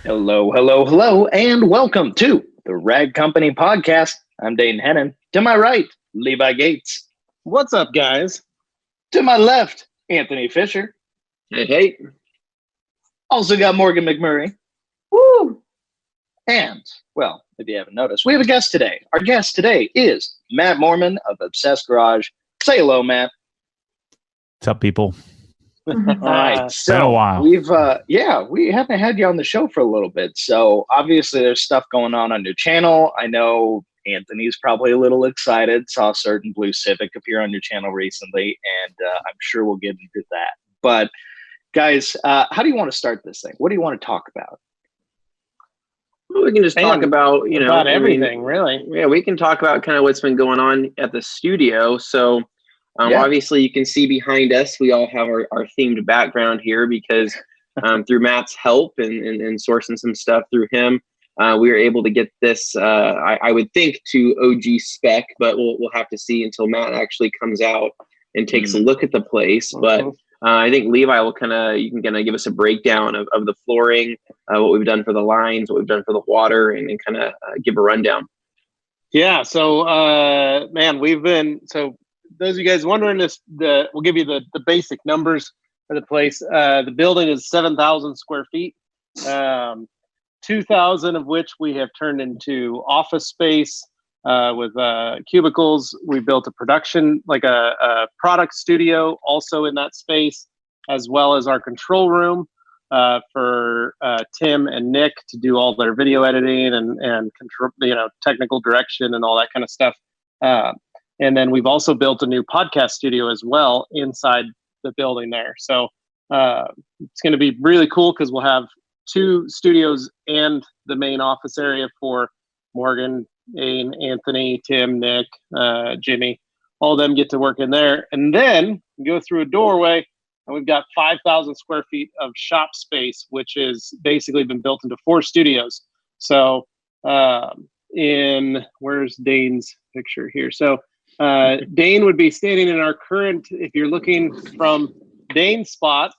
Hello, hello, hello, and welcome to the Rag Company Podcast. I'm Dane Hennen. To my right, Levi Gates. What's up, guys? To my left, Anthony Fisher. Hey. Also got Morgan McMurry. Woo! And, well, if you haven't noticed, we have a guest today. Our guest today is Matt Moreman of Obsessed Garage. Say hello, Matt. What's up, people? All right, so been a while. We haven't had you on the show for a little bit. So obviously there's stuff going on your channel. I know Anthony's probably a little excited. Saw a certain blue Civic appear on your channel recently, and I'm sure we'll get into that. But guys, how do you want to start this thing? What do you want to talk about? Well, we can just talk about, everything, really. Yeah, we can talk about kind of what's been going on at the studio. So obviously you can see behind us, we all have our themed background here because through Matt's help and sourcing some stuff through him, we were able to get this, I would think, to OG spec, but we'll have to see until Matt actually comes out and takes a look at the place. But I think Levi will you can give us a breakdown of the flooring, what we've done for the lines, what we've done for the water, and kind of give a rundown. Yeah. So, those of you guys wondering we'll give you the basic numbers for the place. The building is 7,000 square feet, 2,000 of which we have turned into office space with cubicles. We built a production, like a product studio also in that space, as well as our control room for Tim and Nick to do all their video editing and control, technical direction and all that kind of stuff. And then we've also built a new podcast studio as well inside the building there. So it's going to be really cool because we'll have two studios and the main office area for Morgan, Dane, Anthony, Tim, Nick, Jimmy. All of them get to work in there. And then go through a doorway, and we've got 5,000 square feet of shop space, which is basically been built into 4 studios. So where's Dane's picture here? So Dane would be standing in our current, if you're looking from Dane's spot,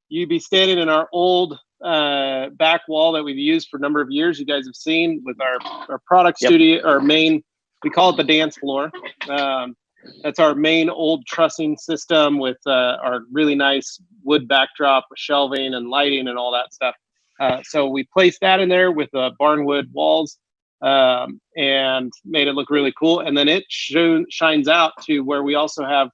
you'd be standing in our old back wall that we've used for a number of years. You guys have seen with our product studio, our main, we call it the dance floor. That's our main old trussing system with our really nice wood backdrop with shelving and lighting and all that stuff. So we placed that in there with barnwood walls and made it look really cool. And then it shines out to where we also have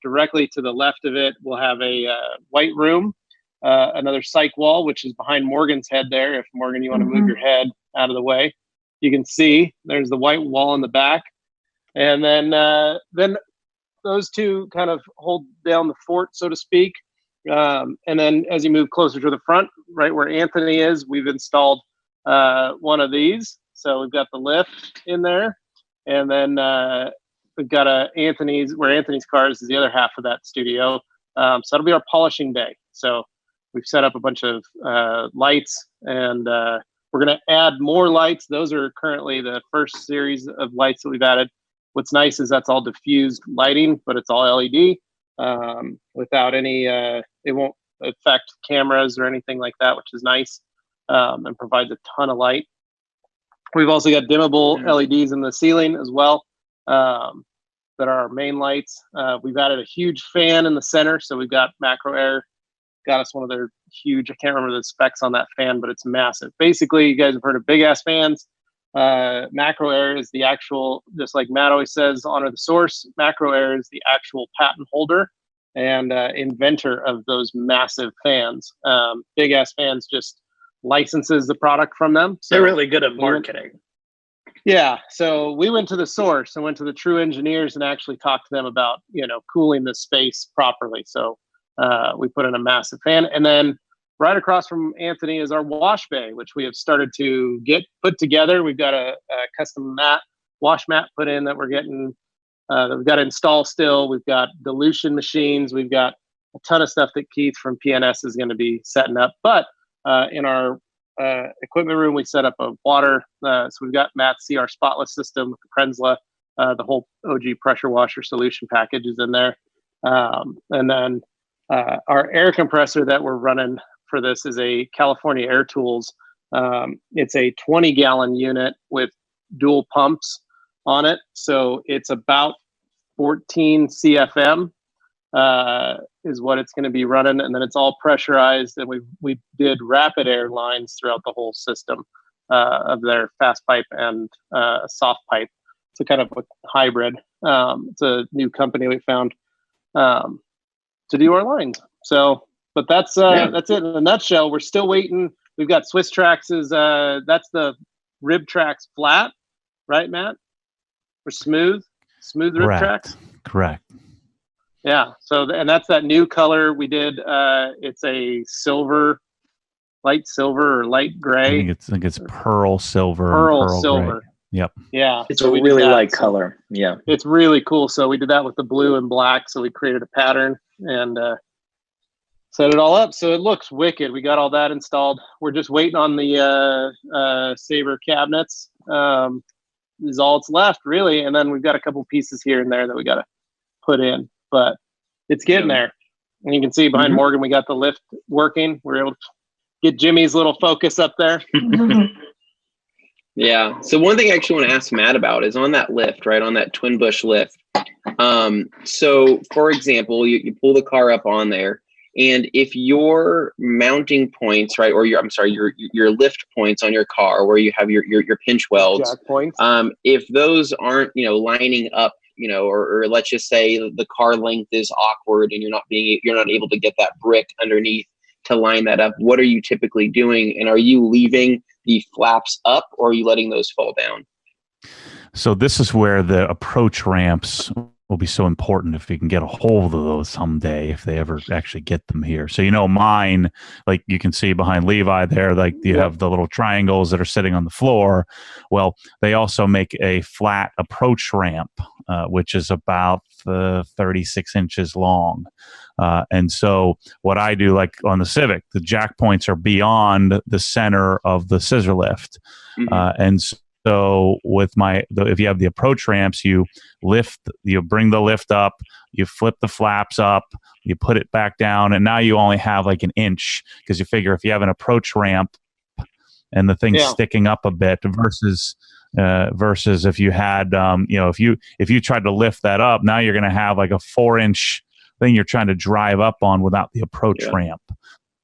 directly to the left of it, we'll have a white room, another psych wall, which is behind Morgan's head there. If Morgan, you want to move your head out of the way, you can see there's the white wall in the back. And then those two kind of hold down the fort, so to speak. And then as you move closer to the front, right where Anthony is, we've installed one of these. So we've got the lift in there, and then we've got where Anthony's cars is the other half of that studio. So that'll be our polishing bay. So we've set up a bunch of lights, and we're going to add more lights. Those are currently the first series of lights that we've added. What's nice is that's all diffused lighting, but it's all LED without any, it won't affect cameras or anything like that, which is nice and provides a ton of light. We've also got dimmable LEDs in the ceiling as well that are our main lights. We've added a huge fan in the center. So we've got Macro Air, got us one of their huge, I can't remember the specs on that fan, but it's massive. Basically, you guys have heard of big ass fans. Macro Air is the actual, just like Matt always says, honor the source. Macro Air is the actual patent holder and inventor of those massive fans. Big ass fans just licenses the product from them. So they're really good at marketing. Yeah. So we went to the source and went to the true engineers and actually talked to them about, cooling the space properly. So we put in a massive fan. And then right across from Anthony is our wash bay, which we have started to get put together. We've got a custom wash mat put in that we're getting, that we've got to install still. We've got dilution machines. We've got a ton of stuff that Keith from PNS is going to be setting up. But in our equipment room, we set up a water. So we've got Matt's CR spotless system with the Krenzla. The whole OG pressure washer solution package is in there. And then our air compressor that we're running for this is a California Air Tools It's a 20-gallon unit with dual pumps on it. So it's about 14 CFM is what it's going to be running. And then it's all pressurized. And we did rapid air lines throughout the whole system of their fast pipe and soft pipe. It's a kind of a hybrid. It's a new company we found to do our lines. So, but that's it in a nutshell. We're still waiting. We've got Swiss Trax that's the rib tracks flat, right, Matt? For smooth rib tracks. Correct. Yeah. So, and that's that new color we did. It's a silver, light silver or light gray. I think it's pearl silver. Pearl silver. Gray. Yep. Yeah. It's a really light color. Yeah. It's really cool. So we did that with the blue and black. So we created a pattern and set it all up. So it looks wicked. We got all that installed. We're just waiting on the Sabre cabinets. Is all it's left, really. And then we've got a couple pieces here and there that we got to put in. But it's getting there. And you can see behind Morgan, we got the lift working. We're able to get Jimmy's little focus up there. Yeah. So one thing I actually want to ask Matt about is on that lift, right? On that twin bush lift. So for example, you pull the car up on there, and if your mounting points, right, or your lift points on your car where you have your pinch welds, Jack points. If those aren't, lining up, or let's just say the car length is awkward and you're not able to get that brick underneath to line that up, what are you typically doing? And are you leaving the flaps up, or are you letting those fall down? So this is where the approach ramps will be so important if you can get a hold of those someday, if they ever actually get them here. So, mine, like you can see behind Levi there, like you have the little triangles that are sitting on the floor. Well, they also make a flat approach ramp, which is about 36 inches long. And so what I do, like on the Civic, the jack points are beyond the center of the scissor lift. And so with if you have the approach ramps, you bring the lift up, you flip the flaps up, you put it back down, and now you only have like an inch, because you figure if you have an approach ramp and the thing's sticking up a bit versus if you had, if you tried to lift that up, now you're going to have like a 4-inch thing you're trying to drive up on without the approach ramp.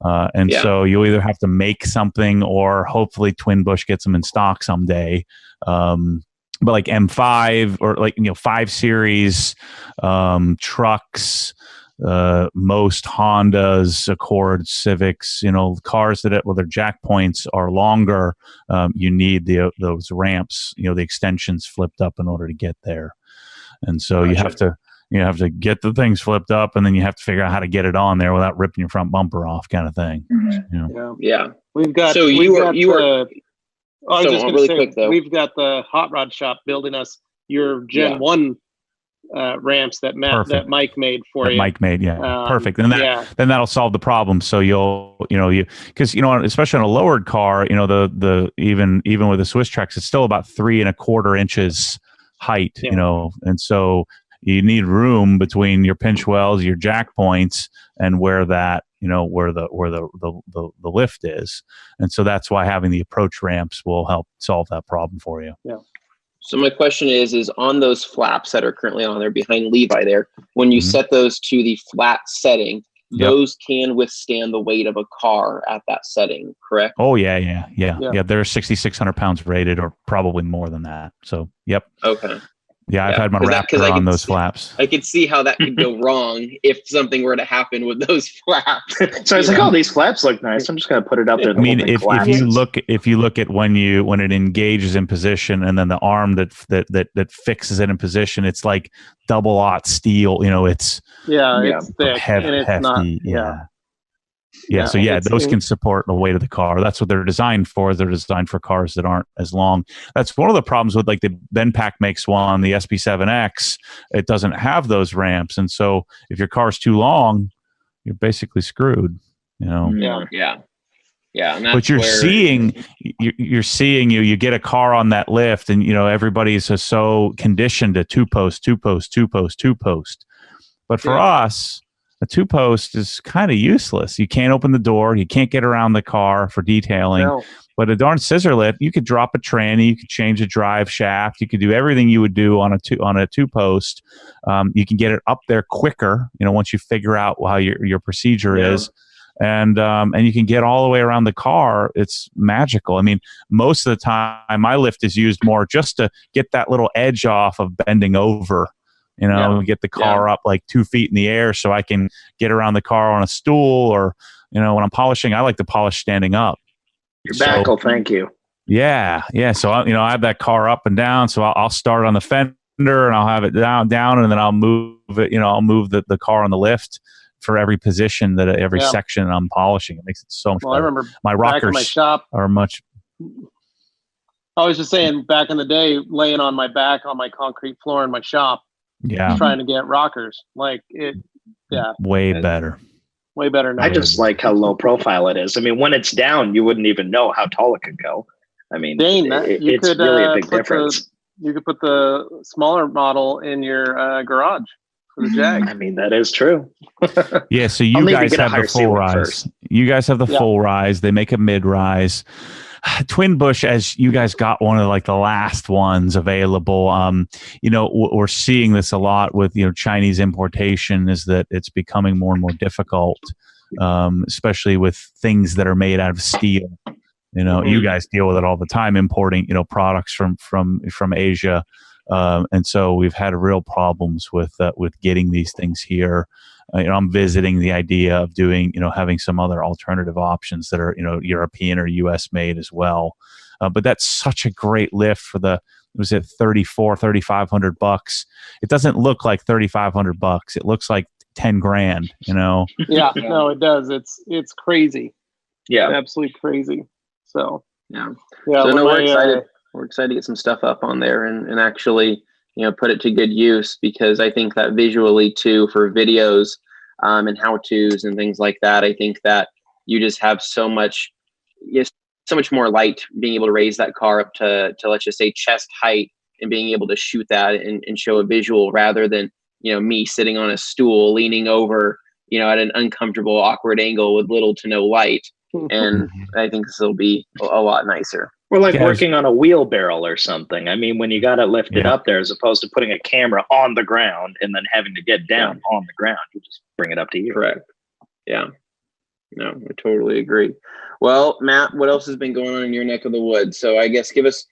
So you either have to make something, or hopefully Twin Bush gets them in stock someday. But like M5 or 5 Series trucks, most Hondas, Accords, Civics, cars that their jack points are longer, you need those ramps, the extensions flipped up in order to get there. And so you have to get the things flipped up, and then you have to figure out how to get it on there without ripping your front bumper off, kind of thing. Yeah. We've got. So I was just going to say, quick, though. We've got the hot rod shop building us your Gen 1 ramps that Mike made for you. Mike made, perfect. And then that'll solve the problem. So because especially on a lowered car, even with the Swiss Trax, it's still about 3 1/4 inches height, and so you need room between your pinch welds, your jack points, and where that, where the lift is. And so that's why having the approach ramps will help solve that problem for you. Yeah. So my question is on those flaps that are currently on there behind Levi there, when you set those to the flat setting, those can withstand the weight of a car at that setting, correct? Oh, yeah. They're 6,600 pounds rated, or probably more than that. So, yep. Okay. Yeah, I've had my Raptor on those flaps. I could see how that could go wrong if something were to happen with those flaps. So it's like, oh, these flaps look nice. I'm just going to put it up there. I mean, if you look at when it engages in position, and then the arm that fixes it in position, it's like double-aught steel. It's it's thick, hefty. And it's not, So those can support the weight of the car. That's what they're designed for. They're designed for cars that aren't as long. That's one of the problems with like the Benpack makes one, the SP7X. It doesn't have those ramps, and so if your car's too long, you're basically screwed. Yeah. And that's but you're seeing you get a car on that lift, and everybody's so conditioned to two post. But for us, a 2-post is kind of useless. You can't open the door. You can't get around the car for detailing. No. But a darn scissor lift, you could drop a tranny, you could change a drive shaft, you could do everything you would do on a two post. You can get it up there quicker, once you figure out how your procedure is. And you can get all the way around the car. It's magical. I mean, most of the time, my lift is used more just to get that little edge off of bending over, and get the car up like 2 feet in the air so I can get around the car on a stool, or, when I'm polishing, I like to polish standing up. Your back will thank you. Yeah. So, I have that car up and down, so I'll start on the fender and I'll have it down, and then I'll move it, I'll move the car on the lift for every position every section I'm polishing. It makes it so much better. I remember my rockers back in my shop are much. I was just saying, back in the day, laying on my back on my concrete floor in my shop, trying to get rockers, way better. Way better now. I just like how low profile it is. I mean, when it's down, you wouldn't even know how tall it could go. I mean, Dane, it's really a big difference. You could put the smaller model in your garage for the Jag. I mean, that is true. Yeah, so you guys have the full rise. First. You guys have the full rise. They make a mid rise. Twin Bush, as you guys got one of the last ones available, we're seeing this a lot with Chinese importation, is that it's becoming more and more difficult, especially with things that are made out of steel. You guys deal with it all the time, importing products from Asia, and so we've had real problems with getting these things here. I'm visiting the idea of doing, having some other alternative options that are, European or US made as well. But that's such a great lift for was it $3,500? It doesn't look like $3,500. It looks like 10 grand, Yeah, no, it does. It's crazy. Yeah. Absolutely crazy. So, so we're excited. We're excited to get some stuff up on there and actually, put it to good use, because I think that visually too, for videos and how-tos and things like that, I think that you just have so much more light being able to raise that car up to let's just say chest height, and being able to shoot that and show a visual, rather than, me sitting on a stool, leaning over, at an uncomfortable, awkward angle with little to no light. And I think this will be a lot nicer. Or working on a wheelbarrow or something. I mean, when you got it lifted up there, as opposed to putting a camera on the ground and then having to get down on the ground, you just bring it up to you. Correct. Yeah. No, I totally agree. Well, Matt, what else has been going on in your neck of the woods? So I guess give us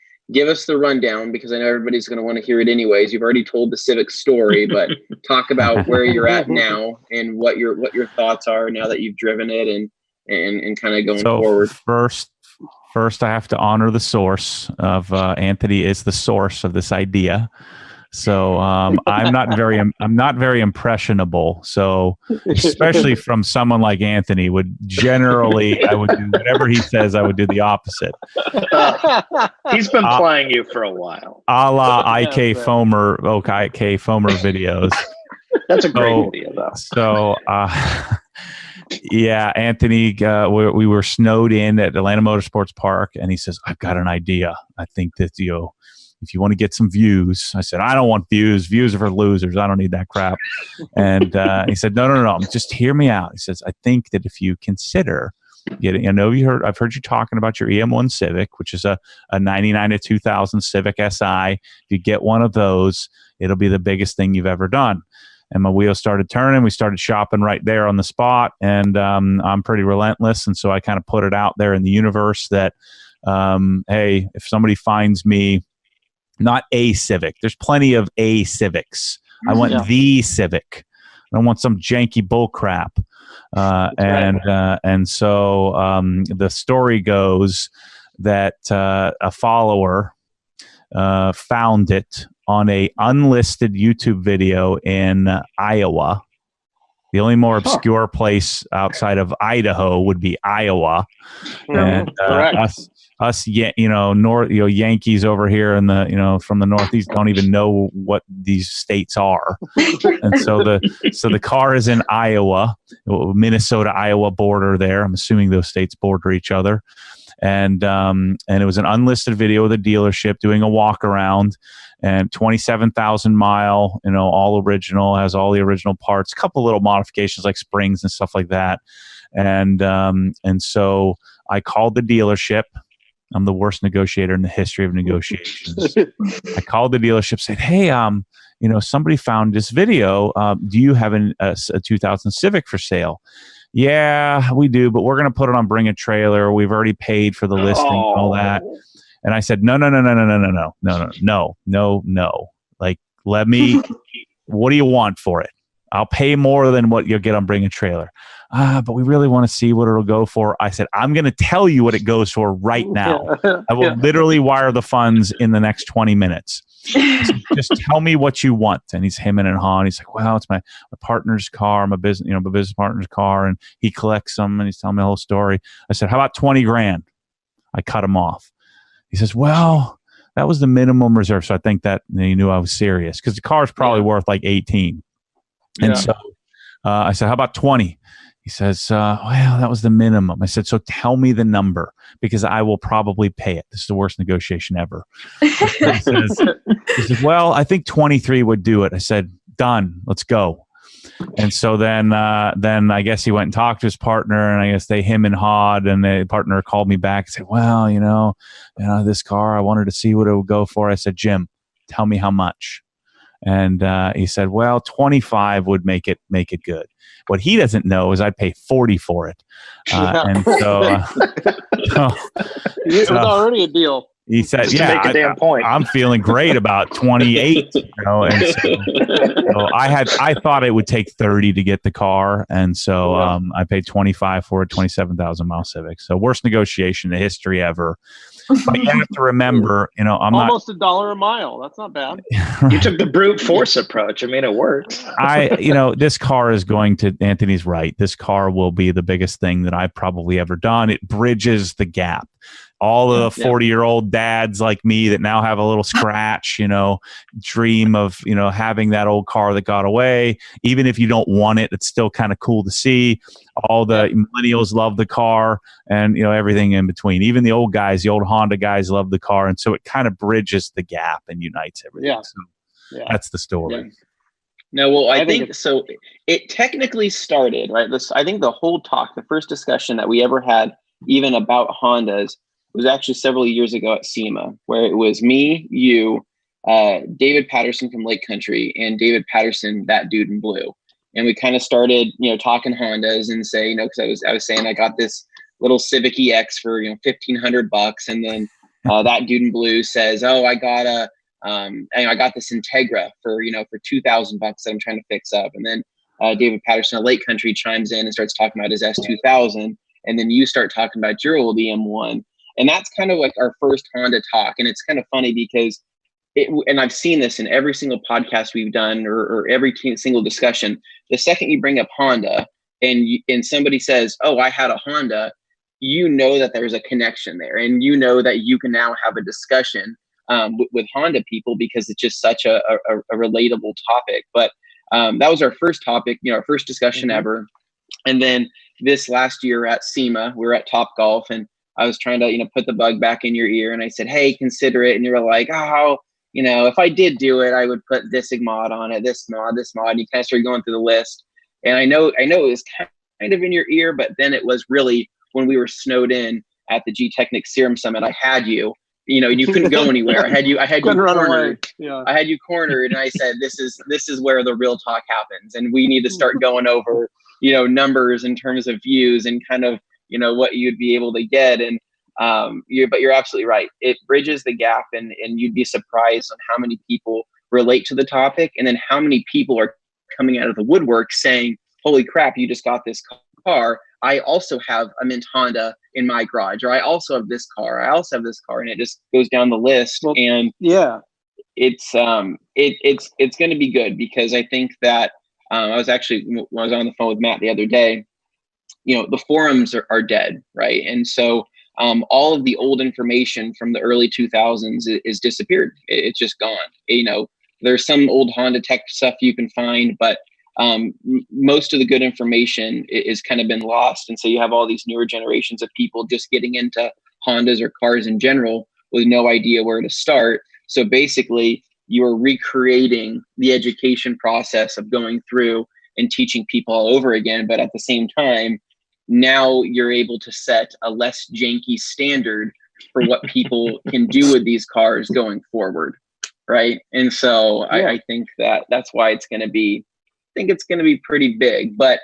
the rundown, because I know everybody's going to want to hear it anyways. You've already told the Civic story, but talk about where you're at now and what your thoughts are now that you've driven it and kind of going forward. First, I have to honor the source of Anthony is the source of this idea. So I'm not very impressionable. So especially from someone like Anthony, I would do whatever he says. I would do the opposite. He's been playing you for a while. A la IK Foamer videos. That's a great video, though. So. Yeah, Anthony, we were snowed in at Atlanta Motorsports Park, and he says, I've got an idea. I think that, if you want to get some views. I said, I don't want views. Views are for losers. I don't need that crap. And he said, no. Just hear me out. He says, I think that if you consider getting, I've heard you talking about your EM1 Civic, which is a 99 to 2000 Civic Si. If you get one of those, it'll be the biggest thing you've ever done. And my wheels started turning. We started shopping right there on the spot. And I'm pretty relentless. And so I kind of put it out there in the universe that, hey, if somebody finds me, not a Civic, there's plenty of a Civics. I want the Civic. I don't want some janky bull crap. And so the story goes that a follower found it on a unlisted YouTube video in Iowa. The only more obscure place outside of Idaho would be Iowa. And us, Yankees over here in the, from the Northeast don't even know what these states are. And so the car is in Iowa, Minnesota-Iowa border there. I'm assuming those states border each other. And it was an unlisted video of the dealership doing a walk around, and 27,000 mile, all original, has all the original parts, a couple little modifications like springs and stuff like that. And so I called the dealership I'm the worst negotiator in the history of negotiations. I called the dealership, said, hey, somebody found this video. Do you have a 2000 Civic for sale? Yeah, we do, but we're going to put it on Bring a Trailer. We've already paid for the listing and all that. And I said, no. Like, let me, what do you want for it? I'll pay more than what you'll get on Bring a Trailer. But we really want to see what it'll go for. I said, I'm going to tell you what it goes for right now. I will literally wire the funds in the next 20 minutes. Said, just tell me what you want. And he's hemming and hawing. He's like, well, it's my partner's car, my business partner's car, and he collects them, and he's telling me the whole story. I said, how about 20 grand? I cut him off. He says, well, that was the minimum reserve. So I think that he knew I was serious, because the car's probably worth like 18. And so I said, how about 20? He says, well, that was the minimum. I said, so tell me the number, because I will probably pay it. This is the worst negotiation ever. He says, well, I think 23 would do it. I said, done. Let's go. And so then I guess he went and talked to his partner, and I guess they him and hawed, and the partner called me back and said, well, this car, I wanted to see what it would go for. I said, Jim, tell me how much. And he said, well, 25 would make it good. What he doesn't know is I'd pay 40 for it. And so, it was already a deal. He said, make a damn point. I'm feeling great about 28, and so I thought it would take 30 to get the car. And so I paid 25 for a 27,000 mile Civic. So worst negotiation in history ever. But you have to remember, I'm almost $1 a mile. That's not bad. You took the brute force approach. I mean, it works. This car is going to, Anthony's right. This car will be the biggest thing that I've probably ever done. It bridges the gap. All the 40-year-old dads like me that now have a little scratch, dream of, having that old car that got away. Even if you don't want it, it's still kind of cool to see. All the millennials love the car, and, everything in between. Even the old guys, the old Honda guys love the car. And so it kind of bridges the gap and unites everything. Yeah. So that's the story. Yeah. No, well, I think so. It technically started, right? I think the whole talk, the first discussion that we ever had, even about Hondas, was actually several years ago at SEMA, where it was me, you, David Patterson from Lake Country, and David Patterson, that dude in blue. And we kind of started, talking Hondas and say, because I was saying I got this little Civic EX for $1,500, and then that dude in blue says, oh, I got this Integra for $2,000 that I'm trying to fix up. And then David Patterson of Lake Country chimes in and starts talking about his S2000, and then you start talking about your old EM1. And that's kind of like our first Honda talk. And it's kind of funny because and I've seen this in every single podcast we've done, or every single discussion. The second you bring up Honda and somebody says, oh, I had a Honda, that there's a connection there. And that you can now have a discussion with Honda people, because it's just such a relatable topic. But that was our first topic, our first discussion ever. And then this last year at SEMA, we were at Topgolf, and I was trying to, put the bug back in your ear, and I said, hey, consider it. And you were like, oh, if I did do it, I would put this mod on it, this mod. And you kind of started going through the list. And I know it was kind of in your ear, but then it was really when we were snowed in at the G-Technic Serum Summit. I had you, you couldn't go anywhere. I had you cornered. Yeah. I had you cornered, and I said, this is where the real talk happens. And we need to start going over, numbers in terms of views and kind of, what you'd be able to get. And but you're absolutely right. It bridges the gap, and you'd be surprised on how many people relate to the topic, and then how many people are coming out of the woodwork saying, holy crap, you just got this car. I also have a mint Honda in my garage, or I also have this car. I also have this car. And it just goes down the list. Well, and it's going to be good, because I think that I was actually, when I was on the phone with Matt the other day, the forums are dead, right? And so all of the old information from the early 2000s is disappeared. It's just gone. There's some old Honda tech stuff you can find, but most of the good information is kind of been lost. And so you have all these newer generations of people just getting into Hondas or cars in general with no idea where to start. So basically, you are recreating the education process of going through and teaching people all over again. But at the same time, now you're able to set a less janky standard for what people can do with these cars going forward, right? And so I think that's why it's going to be. I think it's going to be pretty big. But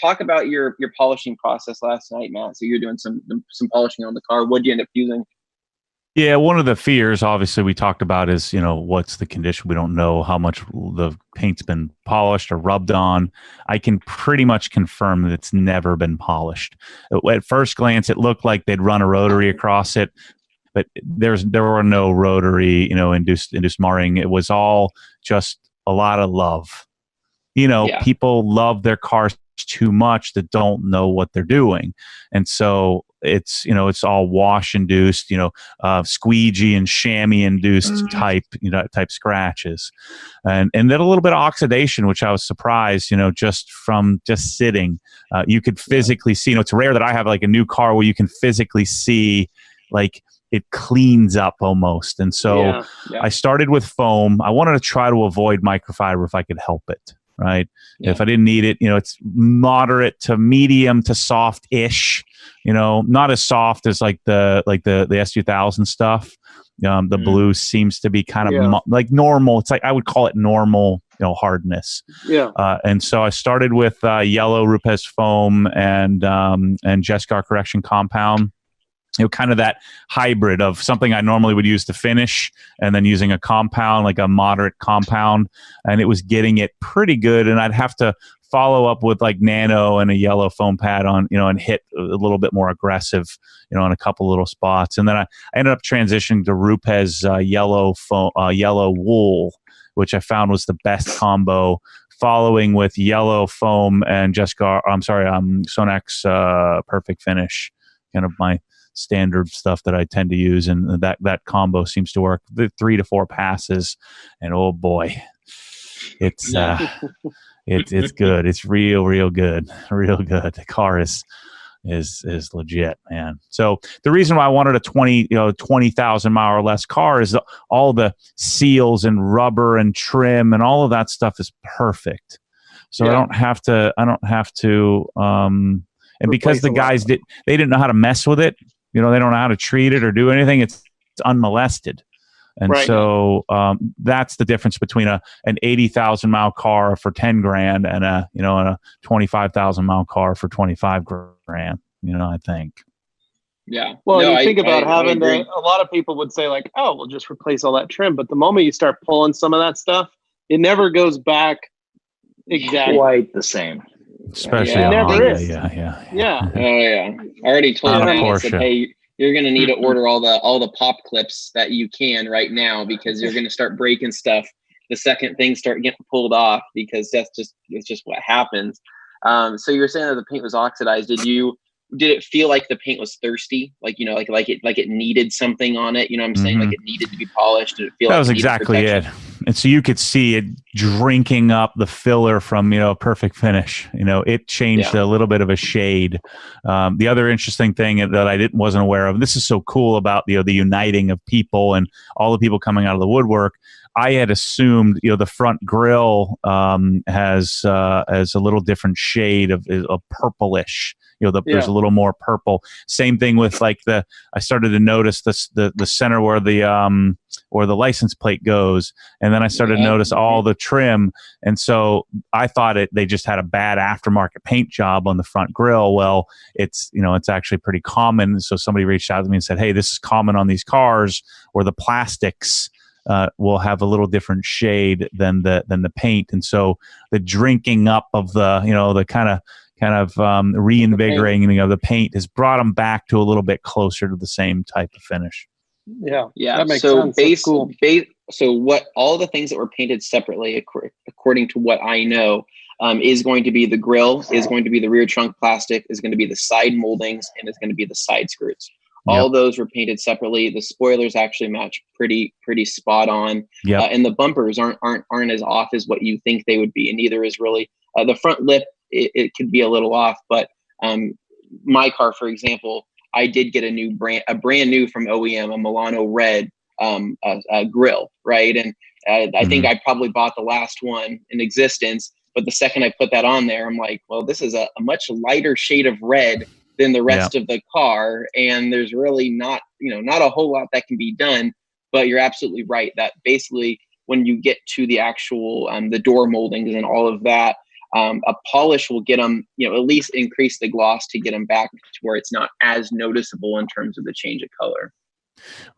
talk about your polishing process last night, Matt. So you're doing some polishing on the car. What did you end up using? Yeah, one of the fears, obviously, we talked about is, what's the condition? We don't know how much the paint's been polished or rubbed on. I can pretty much confirm that it's never been polished. At first glance, it looked like they'd run a rotary across it, but there were no rotary, induced marring. It was all just a lot of love. People love their cars too much that don't know what they're doing. And so it's all wash induced, squeegee and chamois induced type scratches, and then a little bit of oxidation, which I was surprised, just from just sitting, you could physically see, it's rare that I have like a new car where you can physically see like it cleans up almost. And so I started with foam. I wanted to try to avoid microfiber if I could help it. Right. Yeah. If I didn't need it, it's moderate to medium to soft-ish, not as soft as like the S2000 stuff. The blue seems to be kind of like normal. It's like, I would call it normal, hardness. Yeah. And so I started with yellow Rupes foam and Jescar correction compound. Kind of that hybrid of something I normally would use to finish and then using a compound, like a moderate compound, and it was getting it pretty good. And I'd have to follow up with like nano and a yellow foam pad on, and hit a little bit more aggressive, on a couple little spots. And then I ended up transitioning to Rupes yellow foam, yellow wool, which I found was the best combo, following with yellow foam and Sonax Perfect Finish, kind of my standard stuff that I tend to use, and that combo seems to work. The 3 to 4 passes, and oh boy, it's it's good. It's real good. The car is legit, man. So the reason why I wanted a 20,000 mile or less car is all the seals and rubber and trim and all of that stuff is perfect. So I don't have to and because the guys they didn't know how to mess with it. They don't know how to treat it or do anything. It's unmolested. And so that's the difference between an 80,000 mile car for 10 grand and a 25,000 mile car for 25 grand, I think. Yeah. Well, you think about having a lot of people would say like, oh, we'll just replace all that trim. But the moment you start pulling some of that stuff, it never goes back exactly quite the same. Especially on Honda. Yeah. Oh yeah. I already told Matt, I said, hey, you're going to need to order all the pop clips that you can right now, because you're going to start breaking stuff the second things start getting pulled off, because it's just what happens. So you were saying that the paint was oxidized. Did it feel like the paint was thirsty? Like, like it needed something on it? You know what I'm saying? Like it needed to be polished. Did it feel that like was exactly it. And so you could see it drinking up the filler from, Perfect Finish. It changed a little bit of a shade. The other interesting thing that I wasn't aware of, and this is so cool about, the uniting of people and all the people coming out of the woodwork. I had assumed, the front grille has a little different shade of purplish. There's a little more purple. Same thing with I started to notice the center where the license plate goes, and then I started to notice all the trim, and so I thought they just had a bad aftermarket paint job on the front grille. Well, it's actually pretty common. So somebody reached out to me and said, hey, this is common on these cars where the plastics will have a little different shade than the paint, and so the drinking up of the kind of reinvigorating of the paint has brought them back to a little bit closer to the same type of finish. Yeah. That makes sense. So what all the things that were painted separately, according to what I know, is going to be the grille, is going to be the rear trunk plastic, is going to be the side moldings, and is going to be the side skirts. All those were painted separately. The spoilers actually match pretty spot on. And the bumpers aren't as off as what you think they would be, and neither is really the front lip. It could be a little off, but my car, for example, I did get a brand new from OEM, a Milano red grill, right? And I think I probably bought the last one in existence, but the second I put that on there, I'm like, well, this is a much lighter shade of red than the rest of the car, and there's really not not a whole lot that can be done. But you're absolutely right that basically when you get to the actual the door moldings and all of that, a polish will get them, at least increase the gloss to get them back to where it's not as noticeable in terms of the change of color.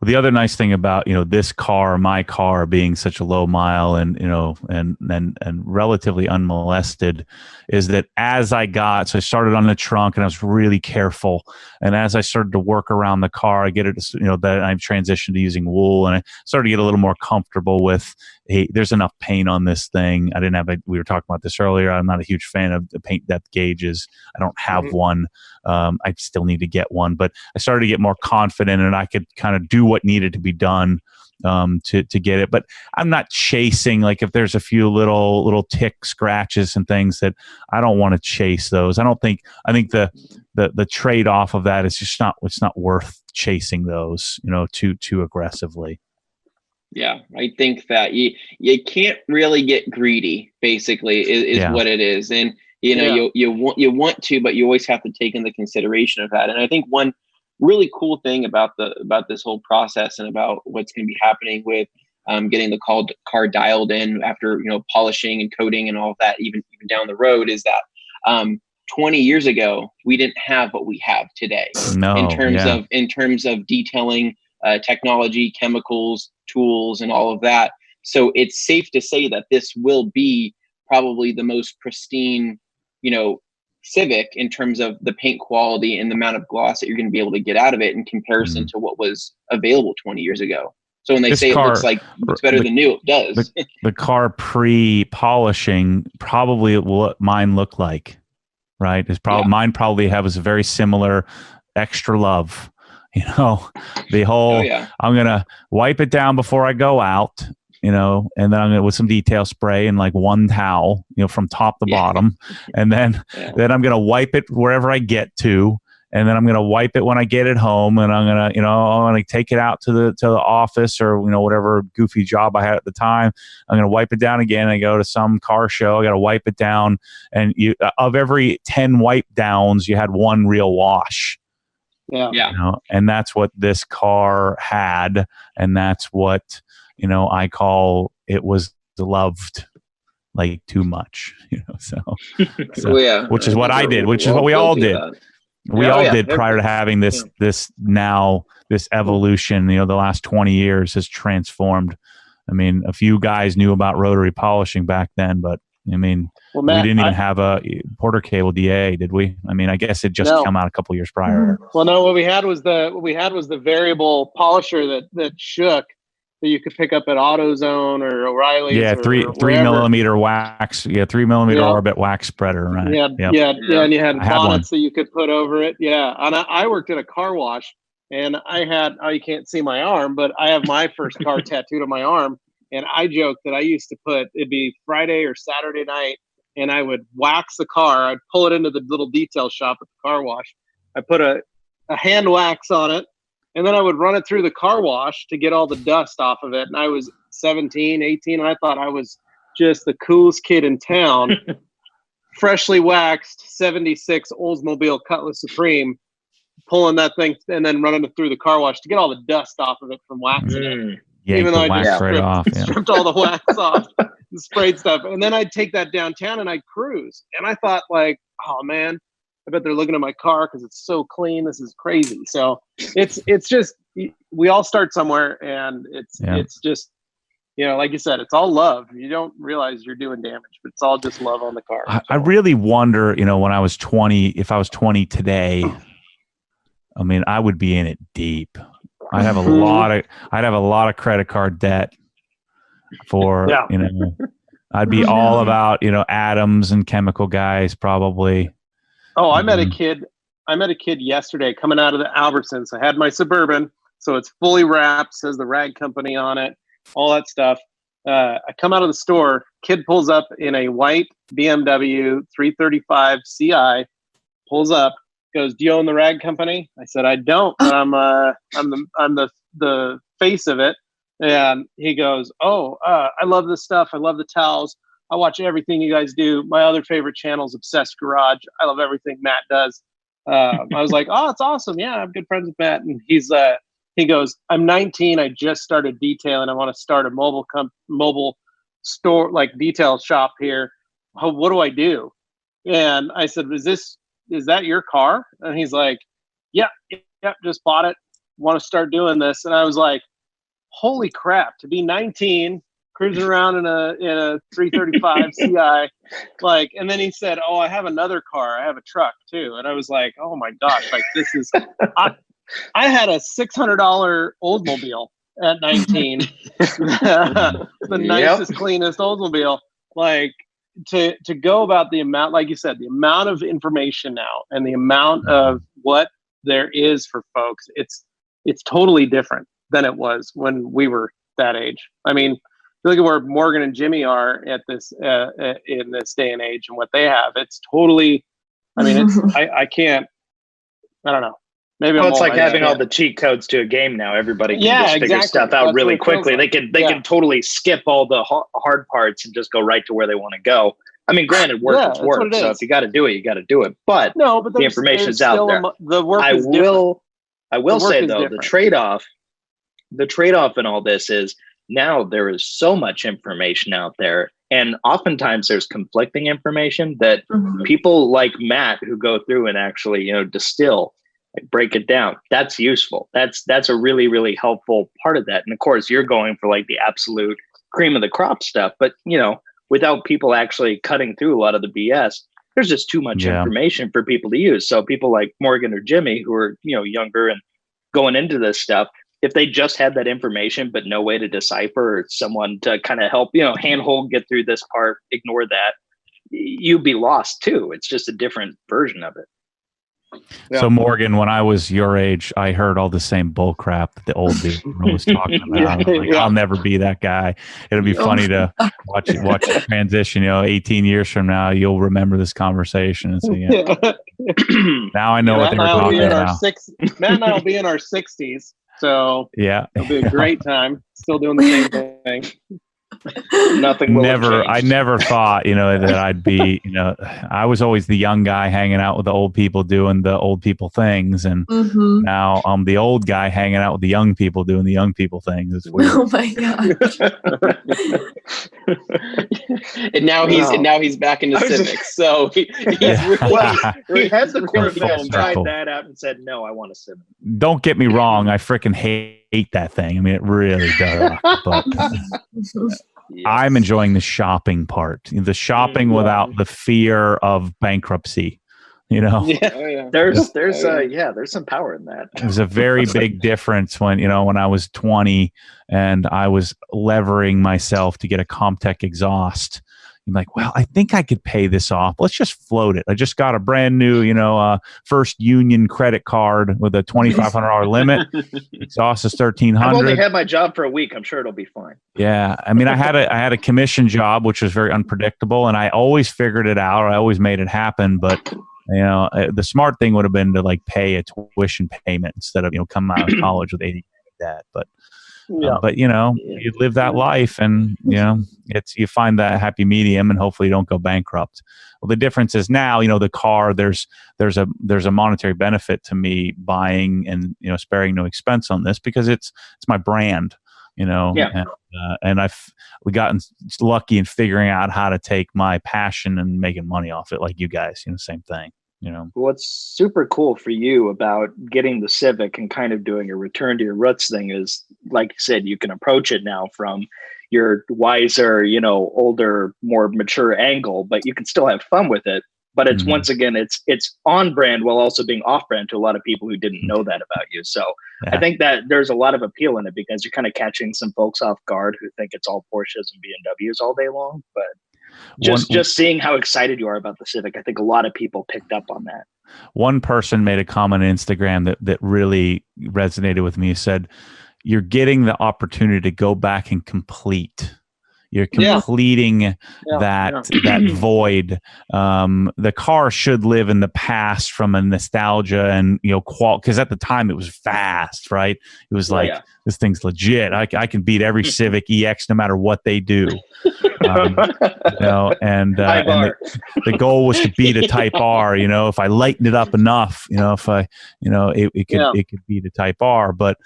Well, the other nice thing about this car, my car, being such a low mile and and relatively unmolested, is that as I started on the trunk and I was really careful, and as I started to work around the car, I get it, that I've transitioned to using wool, and I started to get a little more comfortable with, hey, there's enough paint on this thing. We were talking about this earlier. I'm not a huge fan of the paint depth gauges. I don't have one. I still need to get one, but I started to get more confident, and I could kind of do what needed to be done to get it. But I'm not chasing, like, if there's a few little tick scratches and things, that I don't want to chase those. I think the trade off of that is just it's not worth chasing those, too aggressively. Yeah, I think that you can't really get greedy, basically, is what it is. And you want to, but you always have to take into consideration of that. And I think one really cool thing about this whole process and about what's going to be happening with getting the car dialed in after polishing and coating and all of that, even down the road, is that 20 years ago we didn't have what we have today in terms of detailing, technology, chemicals, tools, and all of that. So it's safe to say that this will be probably the most pristine, Civic in terms of the paint quality and the amount of gloss that you're going to be able to get out of it in comparison to what was available 20 years ago. So when they say it looks better than new, it does. The car pre-polishing probably what mine looked like, right? Mine probably has a very similar extra love. The whole, I'm going to wipe it down before I go out, and then I'm going to, with some detail spray and like one towel, from top to bottom. And then I'm going to wipe it wherever I get to. And then I'm going to wipe it when I get it home. And I'm going to, I'm going to take it out to the office or, whatever goofy job I had at the time. I'm going to wipe it down again. I go to some car show. I got to wipe it down. And of every 10 wipe downs, you had one real wash. Yeah. And that's what this car had, and that's what I call it was loved like too much. Which is what I did, which is what we all did. We all did prior to having this evolution. The last 20 years has transformed. I mean, a few guys knew about rotary polishing back then, but I mean, Matt, we didn't even have a Porter Cable DA, did we? I mean, I guess it just came out a couple years prior. Well, no, what we had was the variable polisher that shook, that you could pick up at AutoZone or O'Reilly's. Yeah, 3 millimeter wax. Yeah, 3 millimeter orbit wax spreader, right? And you had bonnets that you could put over it. Yeah, and I worked at a car wash, and I had, you can't see my arm, but I have my first car tattooed on my arm. And I joked that I used to it'd be Friday or Saturday night, and I would wax the car. I'd pull it into the little detail shop at the car wash. I put a hand wax on it, and then I would run it through the car wash to get all the dust off of it. And I was 17, 18, and I thought I was just the coolest kid in town. Freshly waxed 76 Oldsmobile Cutlass Supreme, pulling that thing and then running it through the car wash to get all the dust off of it from waxing it. Even though I just stripped all the wax off and sprayed stuff. And then I'd take that downtown and I'd cruise. And I thought, like, oh man, I bet they're looking at my car because it's so clean. This is crazy. So it's just, we all start somewhere, and it's just, like you said, it's all love. You don't realize you're doing damage, but it's all just love on the car. I really wonder, when I was 20, if I was 20 today, I mean, I would be in it deep. I'd have a lot of credit card debt for, I'd be all about, atoms and chemical guys probably. Oh, I met a kid yesterday coming out of the Albertsons. I had my Suburban, so it's fully wrapped, says the rag company on it, all that stuff. I come out of the store, kid pulls up in a white BMW 335 Ci, pulls up, goes, "Do you own the rag company?" I said, "I don't, but I'm the face of it." And he goes, "Oh, I love this stuff. I love the towels. I watch everything you guys do. My other favorite channel is Obsessed Garage. I love everything Matt does." I was like, "Oh, it's awesome. Yeah, I'm good friends with Matt." And he's He goes, I'm 19. I just started detailing. I want to start a mobile store, like detail shop here. What do I do? And I said, is that your car? And he's like, yeah, just bought it. Want to start doing this. And I was like, holy crap, to be 19, cruising around in a 335 CI, like, and then he said, oh, I have another car. I have a truck too. And I was like, oh my gosh, like this is, I had a $600 Oldsmobile at 19, the nicest, cleanest Oldsmobile. Like to go about the amount, like you said, the amount of information now and the amount of what there is for folks, it's totally different than it was when we were that age. I mean, look at where Morgan and Jimmy are at this in this day and age and what they have. It's totally. I mean, it's I can't. I don't know. Maybe it's like having all the cheat codes to a game now. Everybody can just figure stuff out really quickly. Like. They can totally skip all the hard parts and just go right to where they want to go. I mean, granted, work is work. So if you got to do it, you got to do it. But the information's out there. The work is different. I will say though, the trade-off in all this is now there is so much information out there, and oftentimes there's conflicting information that people like Matt who go through and actually, distill, like break it down. That's useful. That's a really, really helpful part of that. And of course, you're going for like the absolute cream of the crop stuff, but without people actually cutting through a lot of the BS, there's just too much information for people to use. So people like Morgan or Jimmy who are, younger and going into this stuff, if they just had that information, but no way to decipher or someone to kind of help, handhold, get through this part, ignore that, you'd be lost too. It's just a different version of it. Yeah. So Morgan, when I was your age, I heard all the same bull crap that the old dude was talking about. I'll never be that guy. It'll be funny to watch it transition. 18 years from now, you'll remember this conversation and say, now I know what they were talking about. Matt and I will be in our 60s, so it'll be a great time. Still doing the same thing. Nothing will never I never thought that I'd be I was always the young guy hanging out with the old people doing the old people things, and now I'm the old guy hanging out with the young people doing the young people things. It's weird. Oh my god. and now he's back into civics, so he had the Corvette and tried that out and said, no, I want a Civic. Don't get me wrong, I freaking hate that thing. I mean, it really does. But I'm enjoying the shopping part. The shopping without the fear of bankruptcy. There's some power in that. There's a very big difference when I was 20 and I was levering myself to get a Comtech exhaust. I'm like, well, I think I could pay this off. Let's just float it. I just got a brand new, First Union credit card with a $2,500 limit. Exhaust is $1,300. I've only had my job for a week. I'm sure it'll be fine. Yeah, I mean, I had a commission job, which was very unpredictable, and I always figured it out. I always made it happen, but the smart thing would have been to like pay a tuition payment instead of come out of college with 80 debt. But you live that life, and you find that happy medium, and hopefully you don't go bankrupt. Well, the difference is now, the car, there's a monetary benefit to me buying and sparing no expense on this because it's my brand, and I've gotten lucky in figuring out how to take my passion and making money off it, like you guys. Same thing. What's super cool for you about getting the Civic and kind of doing a return to your roots thing is, like you said, you can approach it now from your wiser, older, more mature angle, but you can still have fun with it. But it's once again, it's on brand while also being off brand to a lot of people who didn't know that about you. So I think that there's a lot of appeal in it because you're kind of catching some folks off guard who think it's all Porsches and BMWs all day long. But just seeing how excited you are about the Civic, I think a lot of people picked up on that. One person made a comment on Instagram that really resonated with me. He said, you're getting the opportunity to go back and complete. You're completing that void. The car should live in the past from a nostalgia and because at the time it was fast, right? It was like this thing's legit. I can beat every Civic EX no matter what they do. And the goal was to beat a Type R. If I lightened it up enough, it could beat a Type R. But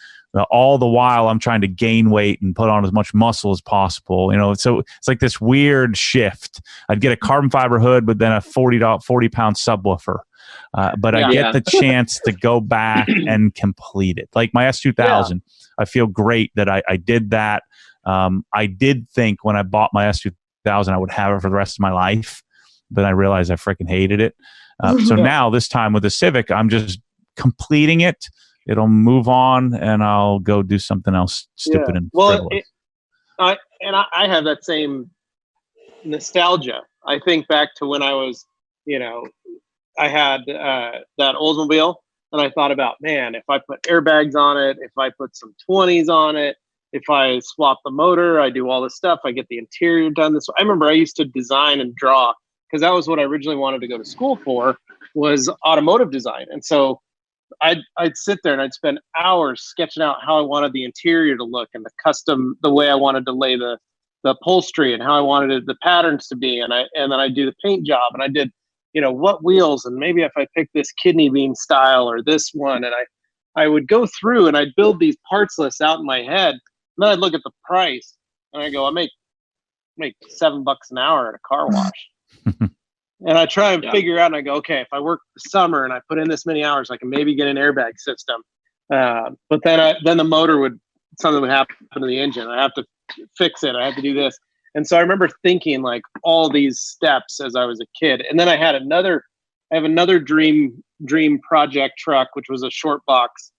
all the while I'm trying to gain weight and put on as much muscle as possible. So it's like this weird shift. I'd get a carbon fiber hood, but then a 40-pound subwoofer. But I get the chance to go back and complete it. Like my S2000, I feel great that I did that. I did think when I bought my S2000, I would have it for the rest of my life. But I realized I freaking hated it. So now this time with the Civic, I'm just completing it. It'll move on, and I'll go do something else stupid and frivolous. I have that same nostalgia. I think back to when I was, I had that Oldsmobile, and I thought about, man, if I put airbags on it, if I put some 20s on it, if I swap the motor, I do all this stuff, I get the interior done. This I remember I used to design and draw, because that was what I originally wanted to go to school for, was automotive design. And so I'd sit there and I'd spend hours sketching out how I wanted the interior to look, and the way I wanted to lay the upholstery, and how I wanted the patterns to be. And then I do the paint job, and I did, what wheels, and maybe if I pick this kidney bean style or this one. And I would go through and I'd build these parts lists out in my head. And then I'd look at the price and I go, I make $7 an hour at a car wash. And I try and figure out, and I go, okay, if I work the summer and I put in this many hours, I can maybe get an airbag system. But then the motor something would happen to the engine. I have to fix it. I have to do this. And so I remember thinking like all these steps as I was a kid. And then I have another dream project truck, which was a short box,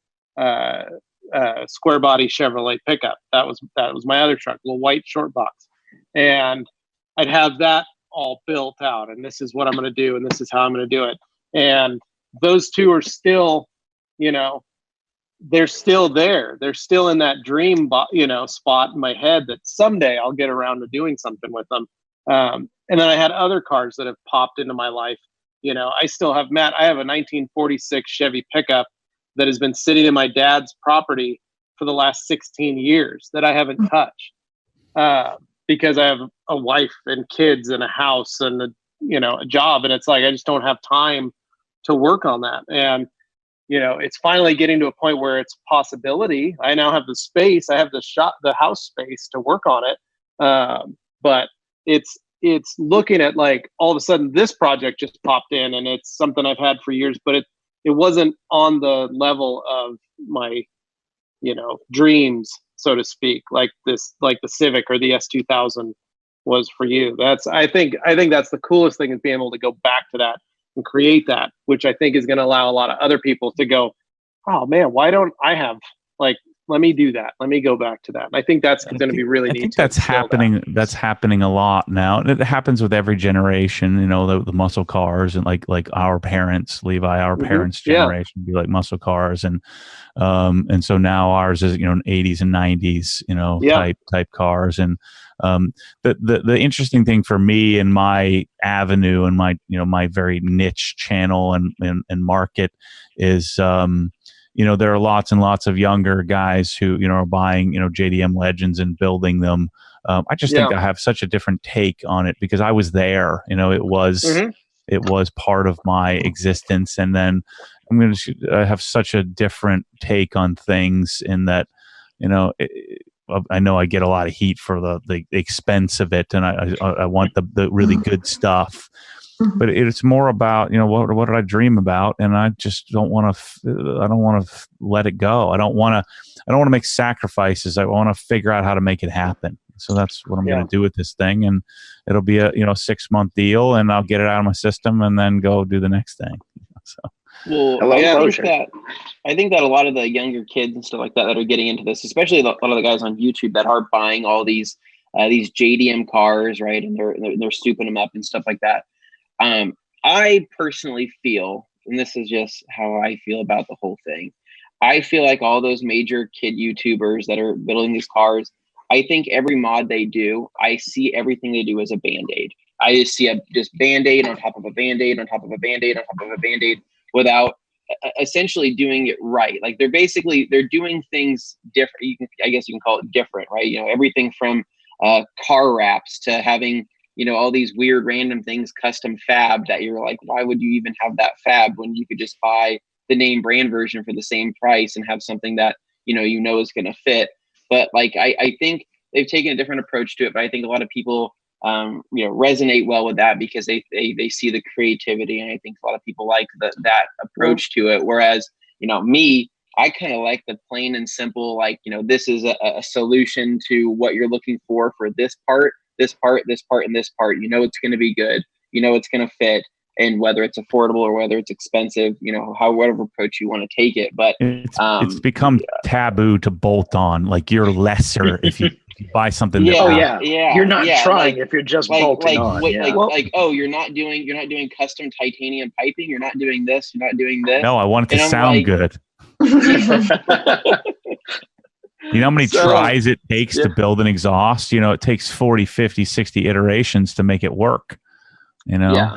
square body Chevrolet pickup. That was my other truck, little white short box. And I'd have that all built out, and this is what I'm going to do, and this is how I'm going to do it. And those two are still, they're still there. They're still in that dream, spot in my head that someday I'll get around to doing something with them. And then I had other cars that have popped into my life. I still have I have a 1946 Chevy pickup that has been sitting in my dad's property for the last 16 years that I haven't touched. Because I have a wife and kids and a house and a job, and it's like I just don't have time to work on that. And it's finally getting to a point where it's a possibility. I now have the space. I have the house space to work on it. But it's looking at like all of a sudden this project just popped in, and it's something I've had for years, but it wasn't on the level of my dreams, so to speak, like the Civic or the S2000 was for you. I think that's the coolest thing, is being able to go back to that and create that, which I think is going to allow a lot of other people to go, oh man, why don't I have, like, let me do that. Let me go back to that. And I think that's going to be really neat. I think that's happening. That's happening a lot now. And it happens with every generation, the muscle cars, and like our parents, Levi, our parents' generation be like muscle cars. And so now ours is, 80s and 90s, type cars. And the interesting thing for me in my avenue and my, my very niche channel and market is, there are lots and lots of younger guys who, are buying, JDM Legends and building them. I just think I have such a different take on it because I was there. It was part of my existence. And then I have such a different take on things in that, I know I get a lot of heat for the expense of it, and I want the really good stuff. But it's more about, what did I dream about? And I just don't want to, I don't want to let it go. I don't want to make sacrifices. I want to figure out how to make it happen. So that's what I'm going to do with this thing. And it'll be a, 6-month deal, and I'll get it out of my system and then go do the next thing. So. Well, I think that a lot of the younger kids and stuff like that are getting into this, especially a lot of the guys on YouTube that are buying all these JDM cars, right? And they're souping them up and stuff like that. I personally feel, and this is just how I feel about the whole thing, I feel like all those major kid YouTubers that are building these cars, I think every mod they do, I see everything they do as a Band-Aid. I just see a Band-Aid on top of a Band-Aid on top of a Band-Aid on top of a Band-Aid without essentially doing it right. Like they're doing things different. I guess you can call it different, right? Everything from car wraps to having, all these weird random things custom fab that you're like, why would you even have that fab when you could just buy the name brand version for the same price and have something that, is going to fit. But like, I think they've taken a different approach to it, but I think a lot of people, resonate well with that because they see the creativity. And I think a lot of people like that approach to it. Whereas, me, I kind of like the plain and simple, like, this is a solution to what you're looking for this part, this part, this part, and this part. It's going to be good. It's going to fit. And whether it's affordable or whether it's expensive, whatever approach you want to take it. But it's become taboo to bolt on. Like, you're lesser if you buy something. Yeah, You're not trying if you're just bolting on. You're not doing custom titanium piping. You're not doing this. You're not doing this. No, I want it to sound good. You know how many tries it takes to build an exhaust? It takes 40, 50, 60 iterations to make it work. Yeah.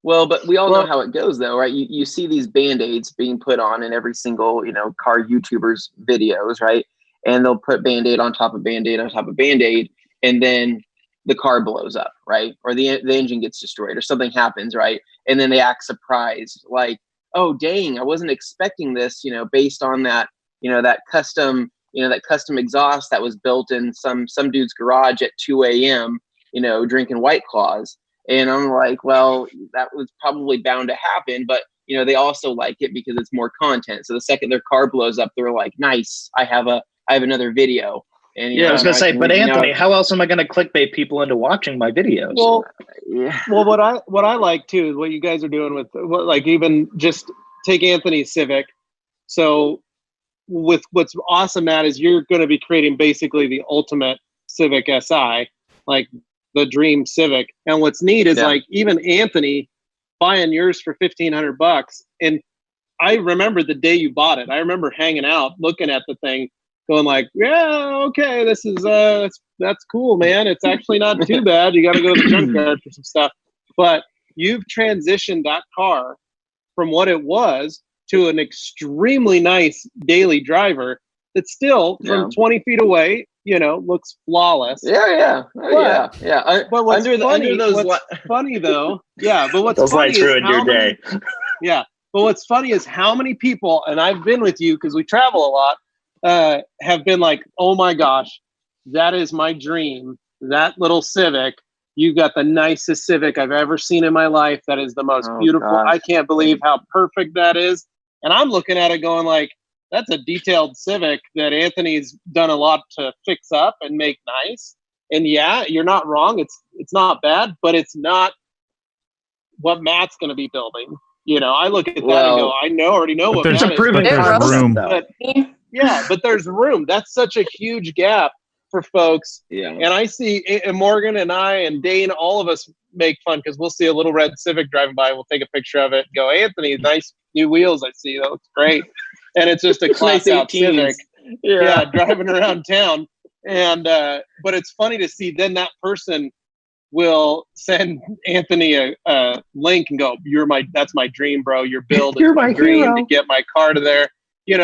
Well, but we all know how it goes, though, right? You see these Band-Aids being put on in every single, car YouTubers videos, right? And they'll put Band-Aid on top of Band-Aid on top of Band-Aid, and then the car blows up, right? Or the engine gets destroyed or something happens, right? And then they act surprised, like, oh, dang, I wasn't expecting this, based on that, that custom exhaust that was built in some dude's garage at 2 a.m., drinking White Claws. And I'm like, well, that was probably bound to happen, but they also like it because it's more content. So the second their car blows up, they're like, nice, I have another video. And I was gonna say, but Anthony, how else am I gonna clickbait people into watching my videos? Well, what I like too is what you guys are doing with, like, even just take Anthony's Civic. So with what's awesome, Matt, is you're going to be creating basically the ultimate Civic Si, like the dream Civic. And what's neat is like even Anthony buying yours for $1,500. And I remember the day you bought it. I remember hanging out, looking at the thing, going like, yeah, okay, this is that's cool, man. It's actually not too bad. You got to go to the junkyard for some stuff. But you've transitioned that car from what it was to an extremely nice daily driver that still from 20 feet away, looks flawless. Yeah. But what's funny though, but what's those funny lights is ruined your day. Yeah, but what's funny is how many people, and I've been with you because we travel a lot, have been like, oh my gosh, that is my dream. That little Civic, you got the nicest Civic I've ever seen in my life. That is the most beautiful. Gosh. I can't believe how perfect that is. And I'm looking at it going like, that's a detailed Civic that Anthony's done a lot to fix up and make nice. And yeah, you're not wrong. It's not bad, but it's not what Matt's going to be building. I look at that and go, already know what there's Matt a proven room. but there's room. That's such a huge gap for folks. Yeah. And I see Morgan and I and Dane, all of us make fun because we'll see a little red Civic driving by. We'll take a picture of it and go, Anthony, nice new wheels I see. That looks great. And it's just a class out Civic. Yeah, driving around town. And but it's funny to see then that person will send Anthony a link and go, that's my dream, bro. Your build is my dream hero. To get my car to there.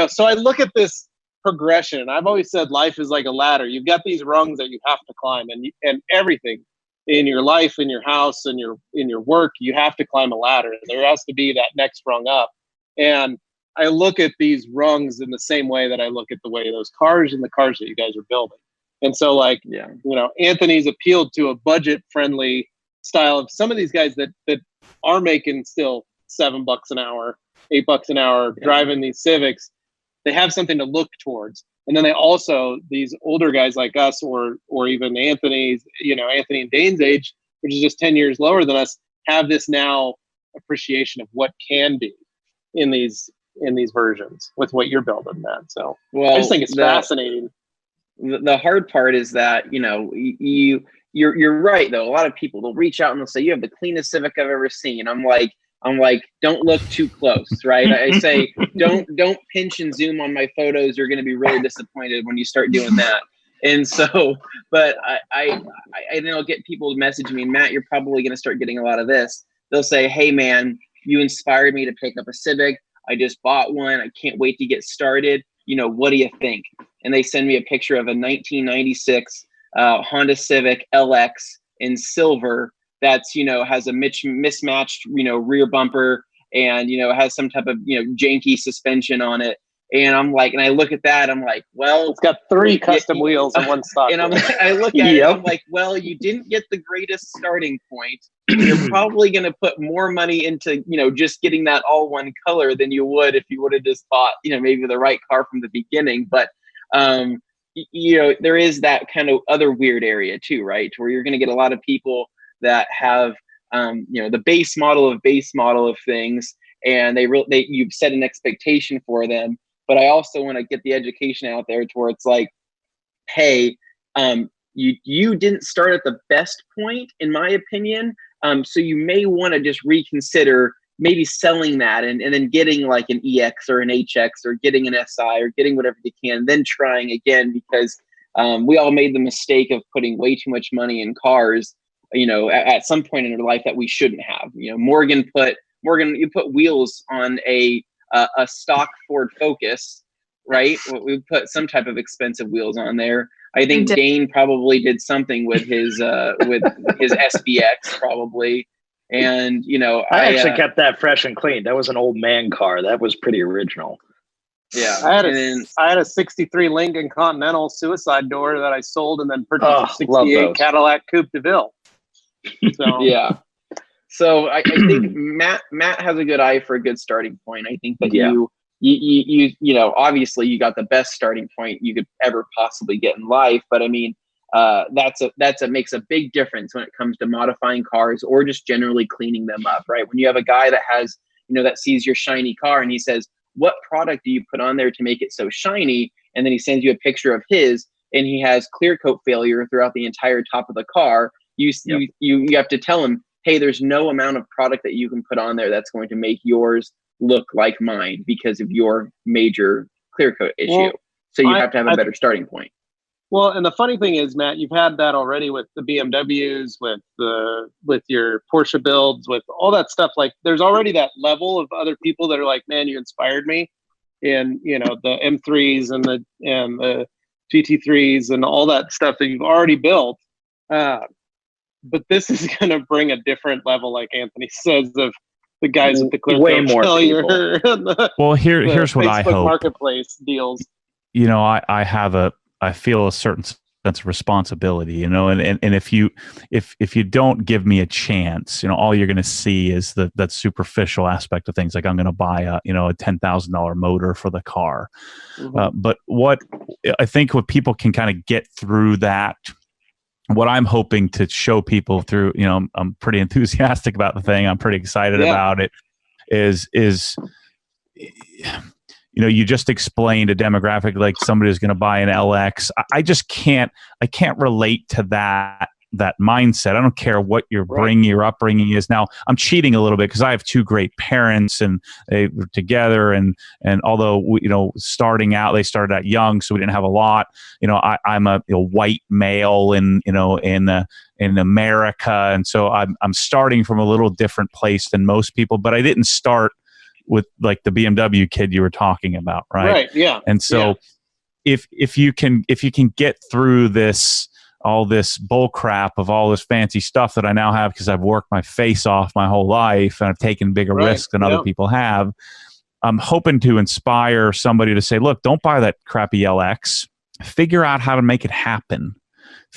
So I look at this progression, and I've always said life is like a ladder. You've got these rungs that you have to climb, and everything in your life, in your house, in your work, you have to climb a ladder. There has to be that next rung up. And I look at these rungs in the same way that I look at the way those cars and the cars that you guys are building. And so, like, Anthony's appealed to a budget-friendly style of some of these guys that are making still $7 an hour, $8 an hour, driving these Civics. They have something to look towards. And then they also, these older guys like us, or even Anthony and Dane's age, which is just 10 years lower than us, have this now appreciation of what can be in these versions with what you're building, Matt. So I just think it's fascinating. The hard part is that, you're right though. A lot of people, they'll reach out and they'll say, you have the cleanest Civic I've ever seen. I'm like, don't look too close, right? I say, don't pinch and zoom on my photos. You're going to be really disappointed when you start doing that. And so, but I then I'll get people to message me, Matt, you're probably going to start getting a lot of this. They'll say, hey man, you inspired me to pick up a Civic. I just bought one. I can't wait to get started. What do you think? And they send me a picture of a 1996 Honda Civic LX in silver that's, has a mismatched, rear bumper and, has some type of, janky suspension on it. And I'm like, and I look at that, I'm like, well, It's got 3 custom wheels and 1 stock. and wheel. I look at it, and I'm like, well, you didn't get the greatest starting point. You're probably going to put more money into, just getting that all one color than you would if you would have just bought, maybe the right car from the beginning. But, there is that kind of other weird area too, right? Where you're going to get a lot of people that have, the base model of things, and you've set an expectation for them. But I also want to get the education out there to where it's like, hey, you didn't start at the best point, in my opinion. So you may want to just reconsider maybe selling that and then getting like an EX or an HX or getting an SI or getting whatever you can, then trying again, because we all made the mistake of putting way too much money in cars, at some point in our life that we shouldn't have. Morgan, you put wheels on a stock Ford Focus, right? We put some type of expensive wheels on there. I think Dane probably did something with his SBX probably, and I actually kept that fresh and clean. That was an old man car. That was pretty original. Yeah, I had a '63 Lincoln Continental suicide door that I sold and then purchased a '68 Cadillac Coupe de Ville. So yeah. So I think Matt has a good eye for a good starting point. I think that you obviously you got the best starting point you could ever possibly get in life. But I mean, that makes a big difference when it comes to modifying cars or just generally cleaning them up, right? When you have a guy that has, that sees your shiny car and he says, what product do you put on there to make it so shiny? And then he sends you a picture of his and he has clear coat failure throughout the entire top of the car. You have to tell him, hey, there's no amount of product that you can put on there that's going to make yours look like mine because of your major clear coat issue. Well, so you have to have a better starting point. Well, and the funny thing is, Matt, you've had that already with the BMWs, with your Porsche builds, with all that stuff. Like, there's already that level of other people that are like, man, you inspired me in, the M3s and the GT3s and all that stuff that you've already built. But this is going to bring a different level, like Anthony says, of the guys with the clear way coat more failure. Well, here's what I hope. Marketplace deals. I feel a certain sense of responsibility, and if you don't give me a chance, all you're going to see is that superficial aspect of things. Like, I'm going to buy a $10,000 motor for the car. Mm-hmm. But what I think what people can kind of get through that, what I'm hoping to show people through, I'm pretty enthusiastic about the thing. I'm pretty excited about it. Is you just explained a demographic, like somebody who's going to buy an LX. I can't relate to that mindset. I don't care what your upbringing is. Now, I'm cheating a little bit because I have 2 great parents and they were together. And although they started out young, so we didn't have a lot. I'm a white male in America, and so I'm starting from a little different place than most people. But I didn't start with like the BMW kid you were talking about, right? Right. Yeah. And so if you can get through all this bull crap of all this fancy stuff that I now have because I've worked my face off my whole life and I've taken bigger risks than other people have, I'm hoping to inspire somebody to say, look, don't buy that crappy LX. Figure out how to make it happen.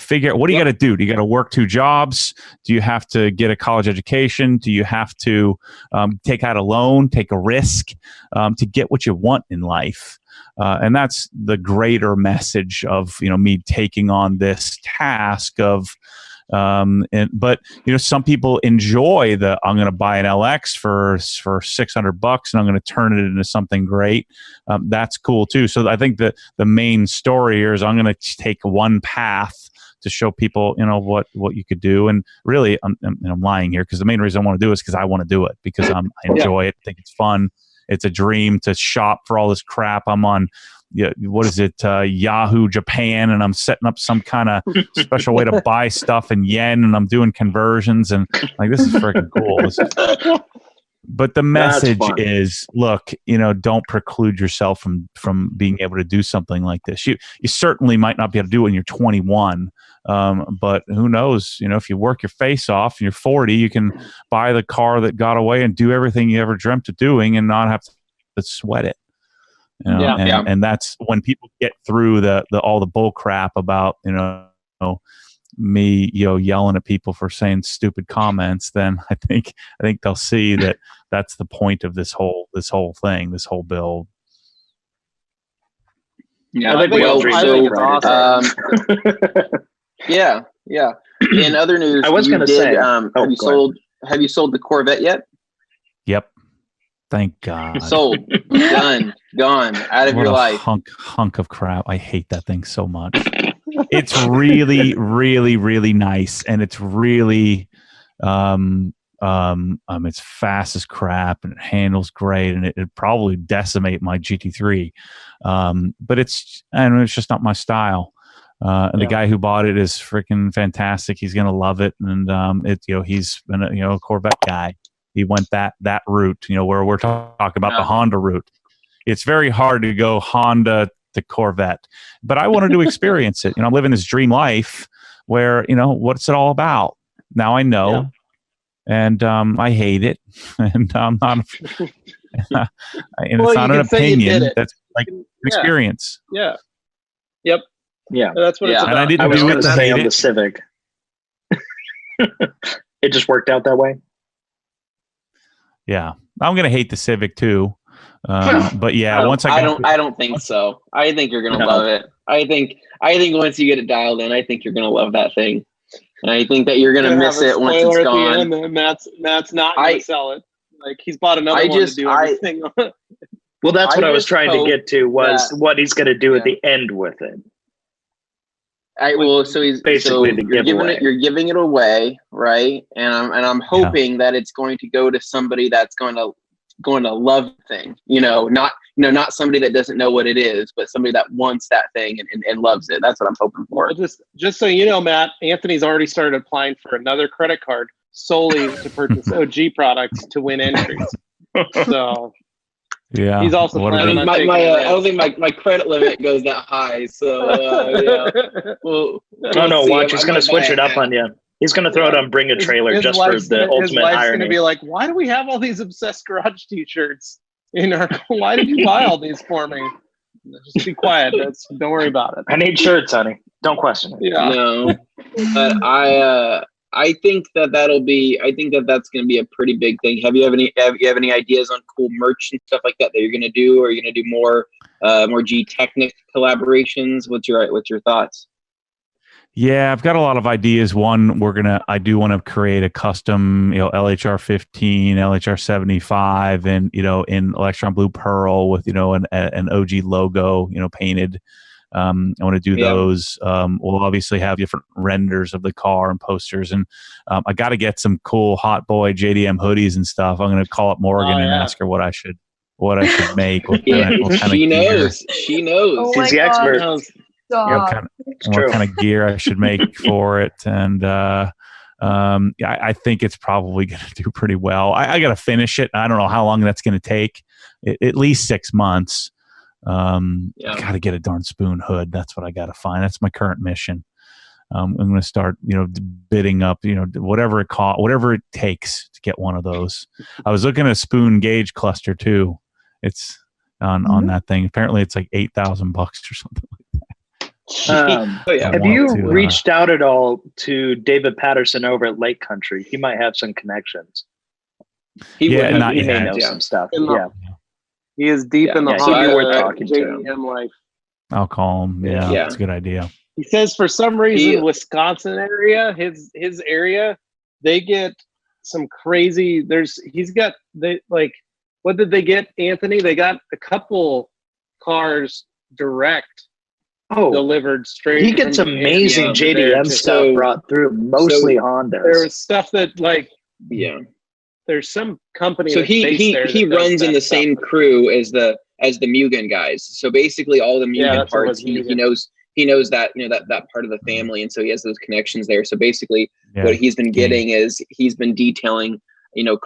What do you got to do? Do you got to work 2 jobs? Do you have to get a college education? Do you have to take out a loan, take a risk to get what you want in life? And that's the greater message of me taking on this task of. But some people enjoy I'm going to buy an LX for $600 and I'm going to turn it into something great. That's cool too. So I think the main story here is I'm going to take one path to show people, what you could do. And really, I'm lying here because the main reason I want to do it is because I want to do it because I enjoy it. I think it's fun. It's a dream to shop for all this crap. I'm on, Yahoo Japan, and I'm setting up some kind of special way to buy stuff in yen, and I'm doing conversions, and like, this is freaking cool. But the message is, look, don't preclude yourself from being able to do something like this. You certainly might not be able to do it when you're 21, but who knows? If you work your face off and you're 40, you can buy the car that got away and do everything you ever dreamt of doing and not have to sweat it. You know? Yeah. And that's when people get through the all the bull crap about, me, yelling at people for saying stupid comments, then I think they'll see that that's the point of this whole thing, this whole build. Yeah, I think we all dreamed I think it's right awesome. Yeah. In other news, I was you gonna did. say, Have you go sold the Corvette yet? Yep. Thank God. Sold, done, gone, out of What your a life. hunk of crap. I hate that thing so much. It's really, really, really nice, and it's really, it's fast as crap, and it handles great, and it probably decimate my GT3. But it's just not my style. And the guy who bought it is freaking fantastic. He's gonna love it, and he's been a Corvette guy. He went that route, where we're talking about the Honda route. It's very hard to go Honda to Corvette, but I wanted to experience it. I'm living this dream life where, what's it all about? Now I know, and I hate it, and I'm not. And it's not an opinion. That's like an experience. Yeah. Yep. Yeah. That's what it's about. And I didn't I was do going it to to say hate on the it. Civic. It just worked out that way. Yeah. I'm going to hate the Civic too. But yeah, I don't think so. I think you're gonna love it. I think once you get it dialed in, I think you're gonna love that thing. And I think that you're gonna miss it once it's gone. At the end, Matt's not gonna sell it. Like he's bought another one to do everything. Well, that's what I was trying to hope get to was what he's going to do at the end with it. So he's basically the giveaway. You're giving it away, right? And I'm hoping that it's going to go to somebody that's going to love the thing. Not somebody that doesn't know what it is, but somebody that wants that thing and loves it. That's what I'm hoping for. Well, just so you know, Matt, Anthony's already started applying for another credit card solely to purchase OG products to win entries. So yeah, he's also planning on taking I don't think my credit limit goes that high. So we'll watch. He's going to switch it up on you. He's going to throw it on Bring a Trailer just for the ultimate his wife's irony. going to be like, why do we have all these Obsessed Garage t-shirts in our? Why did you buy all these for me? Just be quiet. Don't worry about it. I need shirts, honey. Don't question it. Yeah. No, but I think that's going to be a pretty big thing. Have you any ideas on cool merch and stuff like that you're going to do? Or are you going to do more G-Technic collaborations? What's your thoughts? Yeah, I've got a lot of ideas. One, I do want to create a custom, LHR 15, LHR 75, and in Electron Blue Pearl with an OG logo, painted. I want to do those. We'll obviously have different renders of the car and posters, and I got to get some cool Hot Boy JDM hoodies and stuff. I'm going to call up Morgan and ask her what I should make. She knows. Oh She's the expert. What kind of gear I should make for it, and I think it's probably going to do pretty well. I got to finish it. I don't know how long that's going to take. At least 6 months. I got to get a darn spoon hood. That's what I got to find. That's my current mission. I'm going to start, bidding up, whatever it takes to get one of those. I was looking at a spoon gauge cluster too. It's on that thing. Apparently, it's like $8,000 or something. Have you reached out at all to David Patterson over at Lake Country? He might have some connections. He may know some stuff. He is deep in the talking to JDM life. I'll call him. Yeah, that's a good idea. He says for some reason, Wisconsin area, his area, they get some crazy. What did they get, Anthony? They got a couple cars direct. Delivered straight. He gets amazing JDM stuff brought through, mostly Hondas. There was stuff that there's some company. So he runs in the same crew as the Mugen guys. So basically, all the Mugen parts he knows that that part of the family, and so he has those connections there. So basically, what he's been getting is he's been detailing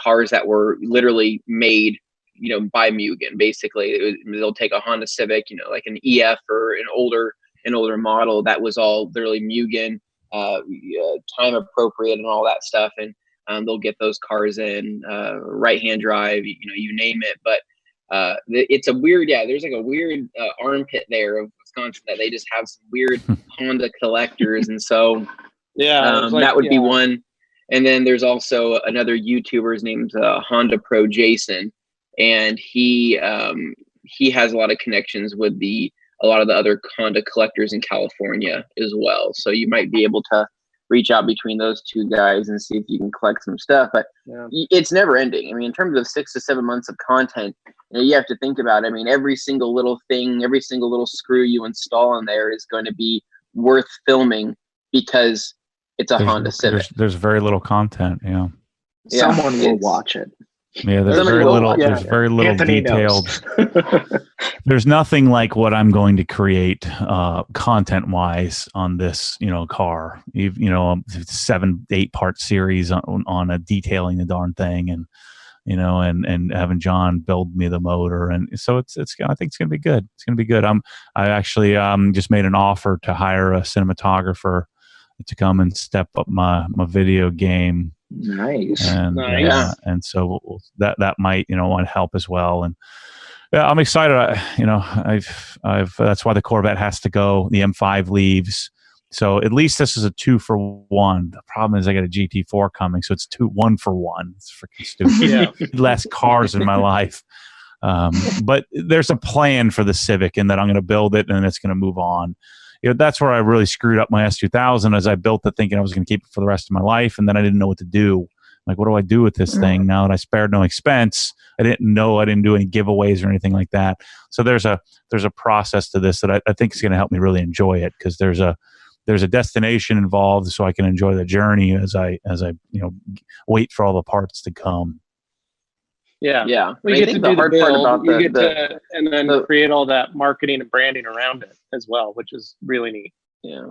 cars that were literally made by Mugen. Basically, they'll take a Honda Civic, like an EF or an older model that was all literally Mugen, time appropriate and all that stuff, and they'll get those cars in right hand drive, you name it. But it's a weird, there's like a weird armpit there of Wisconsin that they just have some weird Honda collectors. And so that would be one. And then there's also another YouTuber's named Honda Pro Jason, and he has a lot of connections with a lot of the other Honda collectors in California as well. So you might be able to reach out between those two guys and see if you can collect some stuff. But it's never ending. I mean, in terms of 6 to 7 months of content, you have to think about it. I mean, every single little thing, every single little screw you install in there is going to be worth filming because it's a Honda Civic. There's very little content. Yeah. Someone will watch it. Yeah, there's very little. There's very little Anthony detailed. There's nothing like what I'm going to create content-wise on this, car. 7-8 part series on detailing the darn thing, and and having John build me the motor, and so it's. I think it's gonna be good. It's gonna be good. I actually just made an offer to hire a cinematographer to come and step up my video game. Nice. And and so that might want to help as well. And I'm excited. I've that's why the Corvette has to go. The M5 leaves, so at least this is a 2-for-1. The problem is I got a GT4 coming, so it's 1 for 1. It's freaking stupid. Less cars in my life. But there's a plan for the Civic, and that I'm going to build it, and it's going to move on. That's where I really screwed up my S2000, as I built it thinking I was going to keep it for the rest of my life, and then I didn't know what to do. Like, what do I do with this thing now that I spared no expense? I didn't do any giveaways or anything like that. So there's a process to this that I think is going to help me really enjoy it, because there's a destination involved, so I can enjoy the journey as I wait for all the parts to come. Yeah. Well, you get to do the build, and then create all that marketing and branding around it as well, which is really neat. Yeah.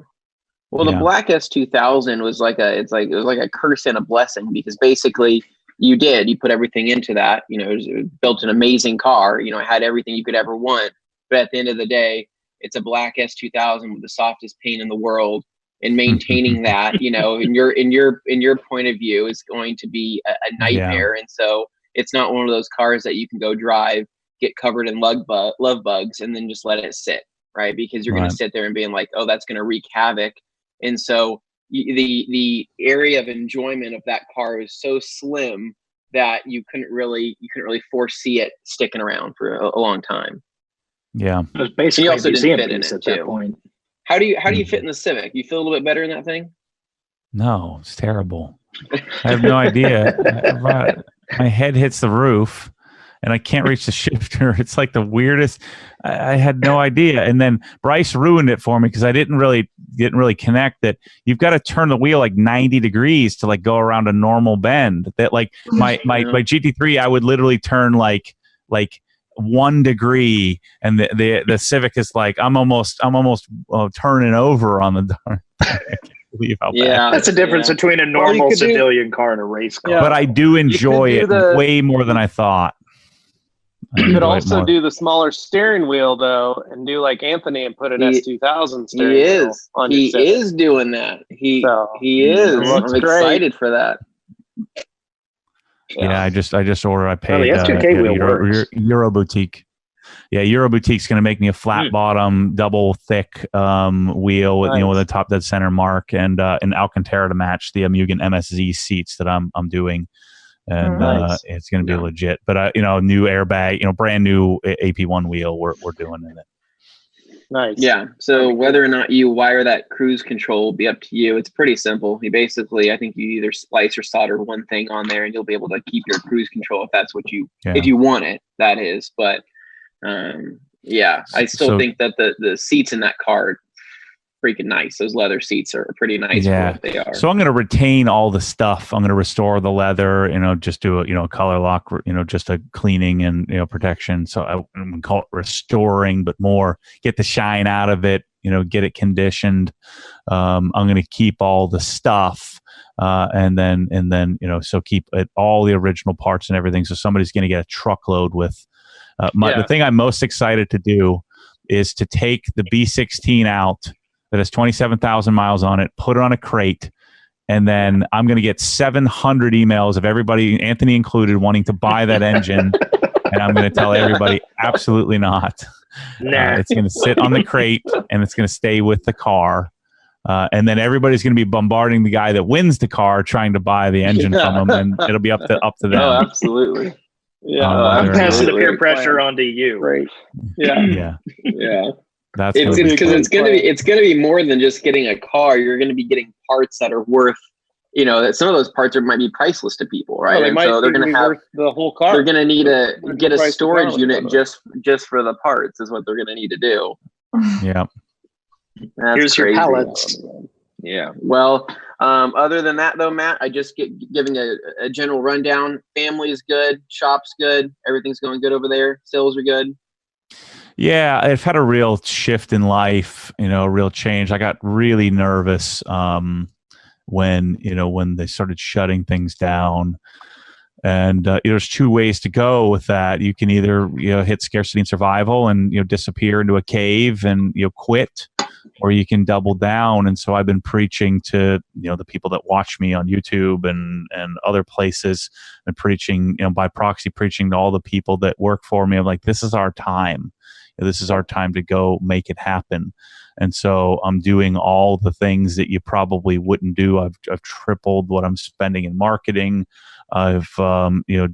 Well, the Black S2000 was it was like a curse and a blessing, because basically you put everything into that. It built an amazing car. It had everything you could ever want. But at the end of the day, it's a Black S2000 with the softest paint in the world, and maintaining that, in your point of view, is going to be a nightmare. And so it's not one of those cars that you can go drive, get covered in love bugs, and then just let it sit, right? Because you're going to sit there and being like, oh, that's going to wreak havoc. And so the area of enjoyment of that car is so slim that you couldn't really foresee it sticking around for a long time. Yeah, it was basically you also didn't fit in it it too. That point. How do you fit in the Civic? You feel a little bit better in that thing? No, it's terrible. I have no idea. My head hits the roof, and I can't reach the shifter. It's like the weirdest. I had no idea. And then Bryce ruined it for me, because I didn't really connect that you've got to turn the wheel like 90 degrees to like go around a normal bend. That like my GT3, I would literally turn like 1 degree, and the Civic is like I'm almost turning over on the darn thing. That's the difference between a normal civilian car and a race car. But I do enjoy it way more than I thought. You could also do the smaller steering wheel, though, and do like Anthony and put an S2000 steering wheel on your Civic. He is doing that. He is. I'm excited for that. Yeah, I just ordered. I paid the S2K wheel works. Euro Boutique. Yeah, Euro Boutique's going to make me a flat bottom, double thick wheel with with a top dead center mark, and an Alcantara to match the Mugen MSZ seats that I'm doing, and it's going to be legit. But new airbag, brand new AP1 wheel we're doing in it. Nice. Yeah. So whether or not you wire that cruise control will be up to you. It's pretty simple. You basically, I think you either splice or solder one thing on there, and you'll be able to keep your cruise control if that's what you if you want it. That is, but. I still think that the seats in that car are freaking nice. Those leather seats are pretty nice for what they are. So I'm going to retain all the stuff. I'm going to restore the leather, just do a color lock, just a cleaning and, protection. So I'm going to call it restoring, but more get the shine out of it, get it conditioned. I'm going to keep all the stuff. And then, so keep it, all the original parts and everything. So somebody's going to get a truckload with, the thing I'm most excited to do is to take the B16 out that has 27,000 miles on it, put it on a crate, and then I'm going to get 700 emails of everybody, Anthony included, wanting to buy that engine And I'm going to tell everybody, absolutely not. Nah. It's going to sit on the crate and it's going to stay with the car. And then everybody's going to be bombarding the guy that wins the car, trying to buy the engine from him, and it'll be up to them. Oh, absolutely. Yeah, I'm passing the peer absolutely. pressure onto you. Great. Yeah. Yeah, Yeah. that's It's gonna be because fun. it's gonna be more than just getting a car. You're gonna be getting parts that are worth, that some of those parts might be priceless to people, right? Well, And so they're gonna have the whole car. they're gonna need to Might get be a price to storage car, unit by the way. just for the parts is what they're gonna need to do. Yeah. That's Here's your crazy. pallets. Yeah. Well, other than that, though, Matt, I just giving a general rundown. Family's good. Shop's good. Everything's going good over there. Sales are good. Yeah, I've had a real shift in life, a real change. I got really nervous when they started shutting things down. And there's two ways to go with that. You can either hit scarcity and survival and disappear into a cave and quit, or you can double down. And so I've been preaching to the people that watch me on YouTube and other places, and preaching by proxy, preaching to all the people that work for me. I'm like, this is our time. This is our time to go make it happen. And so I'm doing all the things that you probably wouldn't do. I've tripled what I'm spending in marketing. I've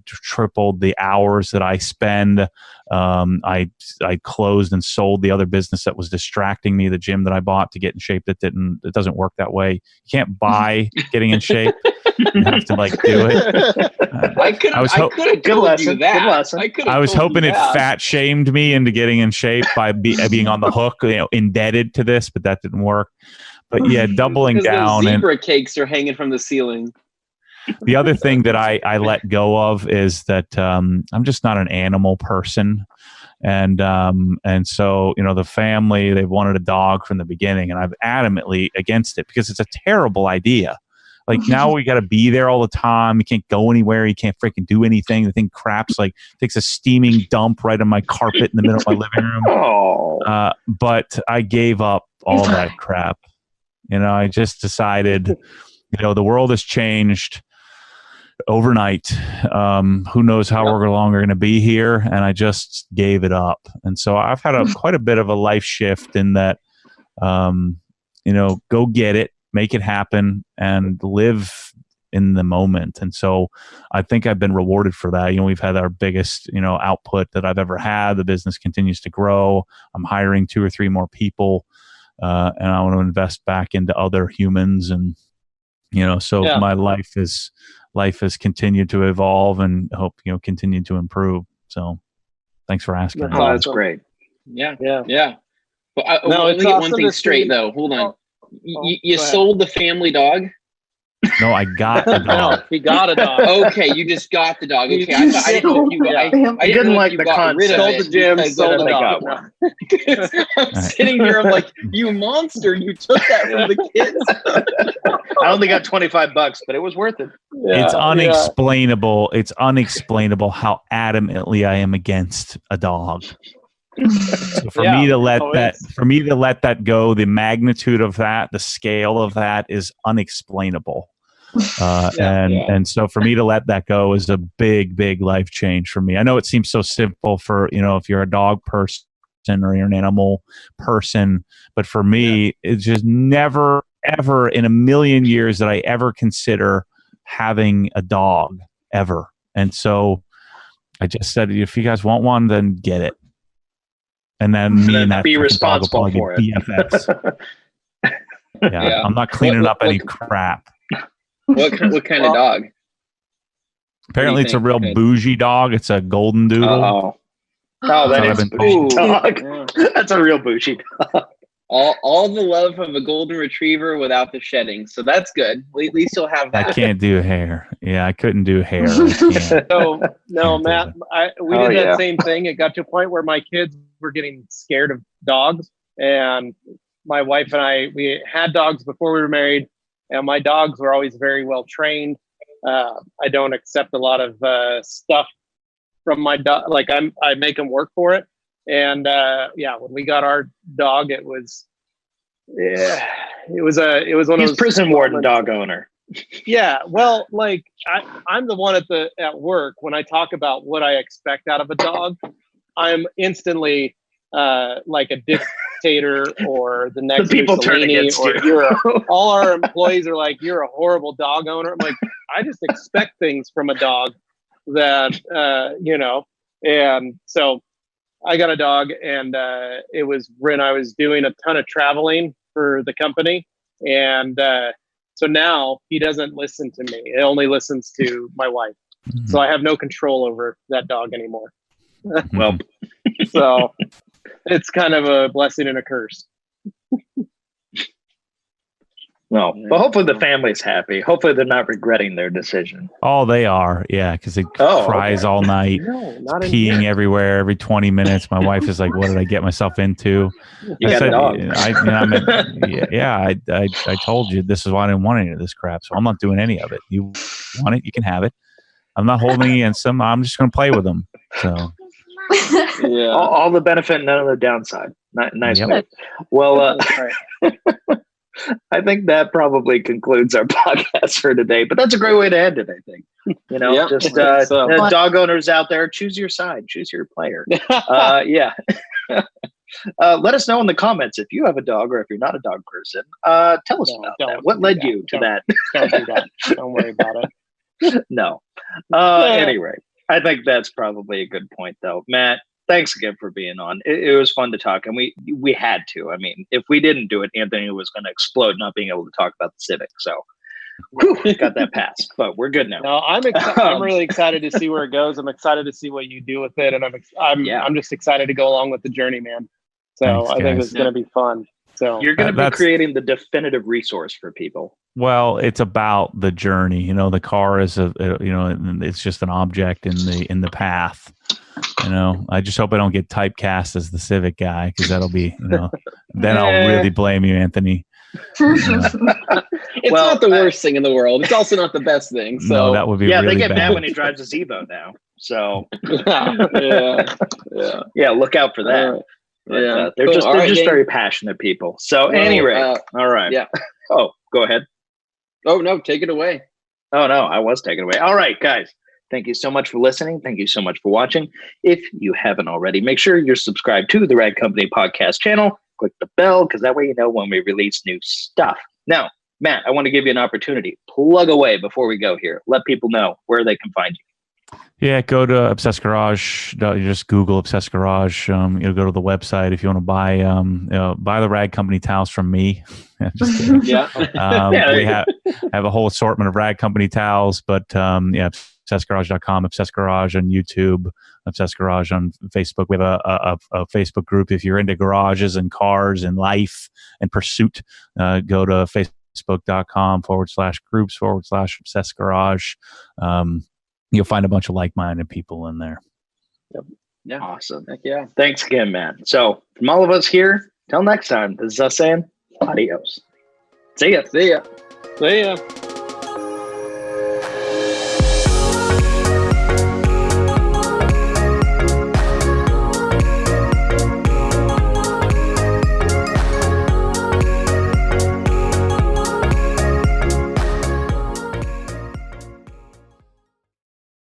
tripled the hours that I spend. I closed and sold the other business that was distracting me, the gym that I bought to get in shape. It doesn't work that way. You can't buy getting in shape. You have to do it. I could have told you that. Good lesson. I was hoping it fat shamed me into getting in shape by being on the hook, indebted to this, but that didn't work. But yeah, doubling down. Those zebra cakes are hanging from the ceiling. The other thing that I let go of is that I'm just not an animal person. And so, the family, they've wanted a dog from the beginning, and I've adamantly against it because it's a terrible idea. Now we got to be there all the time. You can't go anywhere. You can't freaking do anything. The thing craps, takes a steaming dump right on my carpet in the middle of my living room. Oh. But I gave up all that crap. I just decided, the world has changed overnight. Who knows how long we're going to be here, and I just gave it up. And so I've had quite a bit of a life shift in that, go get it, make it happen, and live in the moment. And so I think I've been rewarded for that. We've had our biggest output that I've ever had. The business continues to grow. I'm hiring 2 or 3 more people, and I want to invest back into other humans. And my life has continued to evolve, and hope continue to improve. So thanks for asking. Oh, that's great. Yeah. Yeah. But let me get one thing straight, though. Hold on. You sold the family dog? No, I got a dog. No, he got a dog. Okay, you just got the dog. Okay, I didn't know if you got. I didn't know if you got rid of Sold it the gym, because sold the they dog. got one. I'm sitting here. I'm like, you monster! You took that from the kids. I only got $25, but it was worth it. It's unexplainable. It's unexplainable how adamantly I am against a dog. So for me to let that go, the magnitude of that, the scale of that is unexplainable. And so for me to let that go is a big life change for me. I know it seems so simple for, if you're a dog person or you're an animal person, but for me, it's just never, ever in a million years that I ever consider having a dog ever. And so I just said, if you guys want one, then get it. And then me and that be responsible for it. BFFs. I'm not cleaning up any crap. What kind of dog? Apparently, it's a real bougie dog. It's a golden doodle. That is a bougie dog. That's a real bougie dog. All the love of a golden retriever without the shedding. So that's good. At least you'll have that. I can't do hair. Yeah, I couldn't do hair. No, Matt, we did that same thing. It got to a point where my kids were getting scared of dogs, and my wife and we had dogs before we were married, and my dogs were always very well trained. I don't accept a lot of stuff from my dog. I make them work for it. And when we got our dog, it was one of those prison warden dog owner. Yeah, well, like I'm the one at work when I talk about what I expect out of a dog, I'm instantly like a dictator or the next people turn Mussolini, against or you. all our employees are like, you're a horrible dog owner. I'm like, I just expect things from a dog that and so I got a dog, and it was when I was doing a ton of traveling for the company, and so now he doesn't listen to me. He only listens to my wife. So I have no control over that dog anymore. Well, So it's kind of a blessing and a curse. no, but hopefully the family's happy. Hopefully they're not regretting their decision. Oh, they are. Yeah, because it Oh, cries okay. all night, No, not peeing everywhere every 20 minutes. My wife is like, "What did I get myself into?" You got a dog. I told you this is why I didn't want any of this crap, so I'm not doing any of it. You want it, you can have it. I'm not holding it against them. I'm just going to play with them. So, Yeah. All the benefit, none of the downside. Nice. Yep. Move. Well, That's right. I think that probably concludes our podcast for today. But that's a great way to end it, I think. Yeah, Just I think so. dog owners out there, choose your side, choose your player. Yeah. Let us know in the comments if you have a dog or if you're not a dog person. Tell us about that. What led you to that? Don't do that. Don't worry about it. No. Anyway, I think that's probably a good point, though. Matt, thanks again for being on. It was fun to talk, and we had to. I mean, if we didn't do it, Anthony was going to explode not being able to talk about the Civic. So, got that pass, but we're good now. No, I'm really excited to see where it goes. I'm excited to see what you do with it, and I'm just excited to go along with the journey, man. So Thanks, I think guys. it's going to be fun. So You're going to be That's- creating the definitive resource for people. well, it's about the journey. The car is it's just an object in the path. I just hope I don't get typecast as the Civic guy, because that'll be, then I'll really blame you, Anthony. It's Well, not the worst thing in the world. It's also not the best thing. So No, that would be Yeah, really they get bad. mad when he drives his Evo now. So yeah. yeah, look out for that. But, Yeah. they're Cool. just All they're right, just Dane. very passionate people. So Well, anyway, all right. yeah. Oh, go ahead. Oh no, take it away. Oh no, I was taken away. All right, guys. Thank you so much for listening. Thank you so much for watching. If you haven't already, make sure you're subscribed to the Rad Company podcast channel. Click the bell, because that way you know when we release new stuff. Now, Matt, I want to give you an opportunity. Plug away before we go here. Let people know where they can find you. Yeah, go to Obsessed Garage. You just Google Obsessed Garage. You'll go to the website if you want to buy the Rag Company towels from me. Just kidding. Yeah. We have a whole assortment of Rag Company towels, but obsessedgarage.com, Obsessed Garage on YouTube, Obsessed Garage on Facebook. We have a Facebook group. If you're into garages and cars and life and pursuit, go to facebook.com/groups/Obsessed Garage. You'll find a bunch of like-minded people in there. Yeah. Awesome. Heck yeah. Thanks again, man. So from all of us here, till next time, this is us saying adios. See ya. See ya. see ya.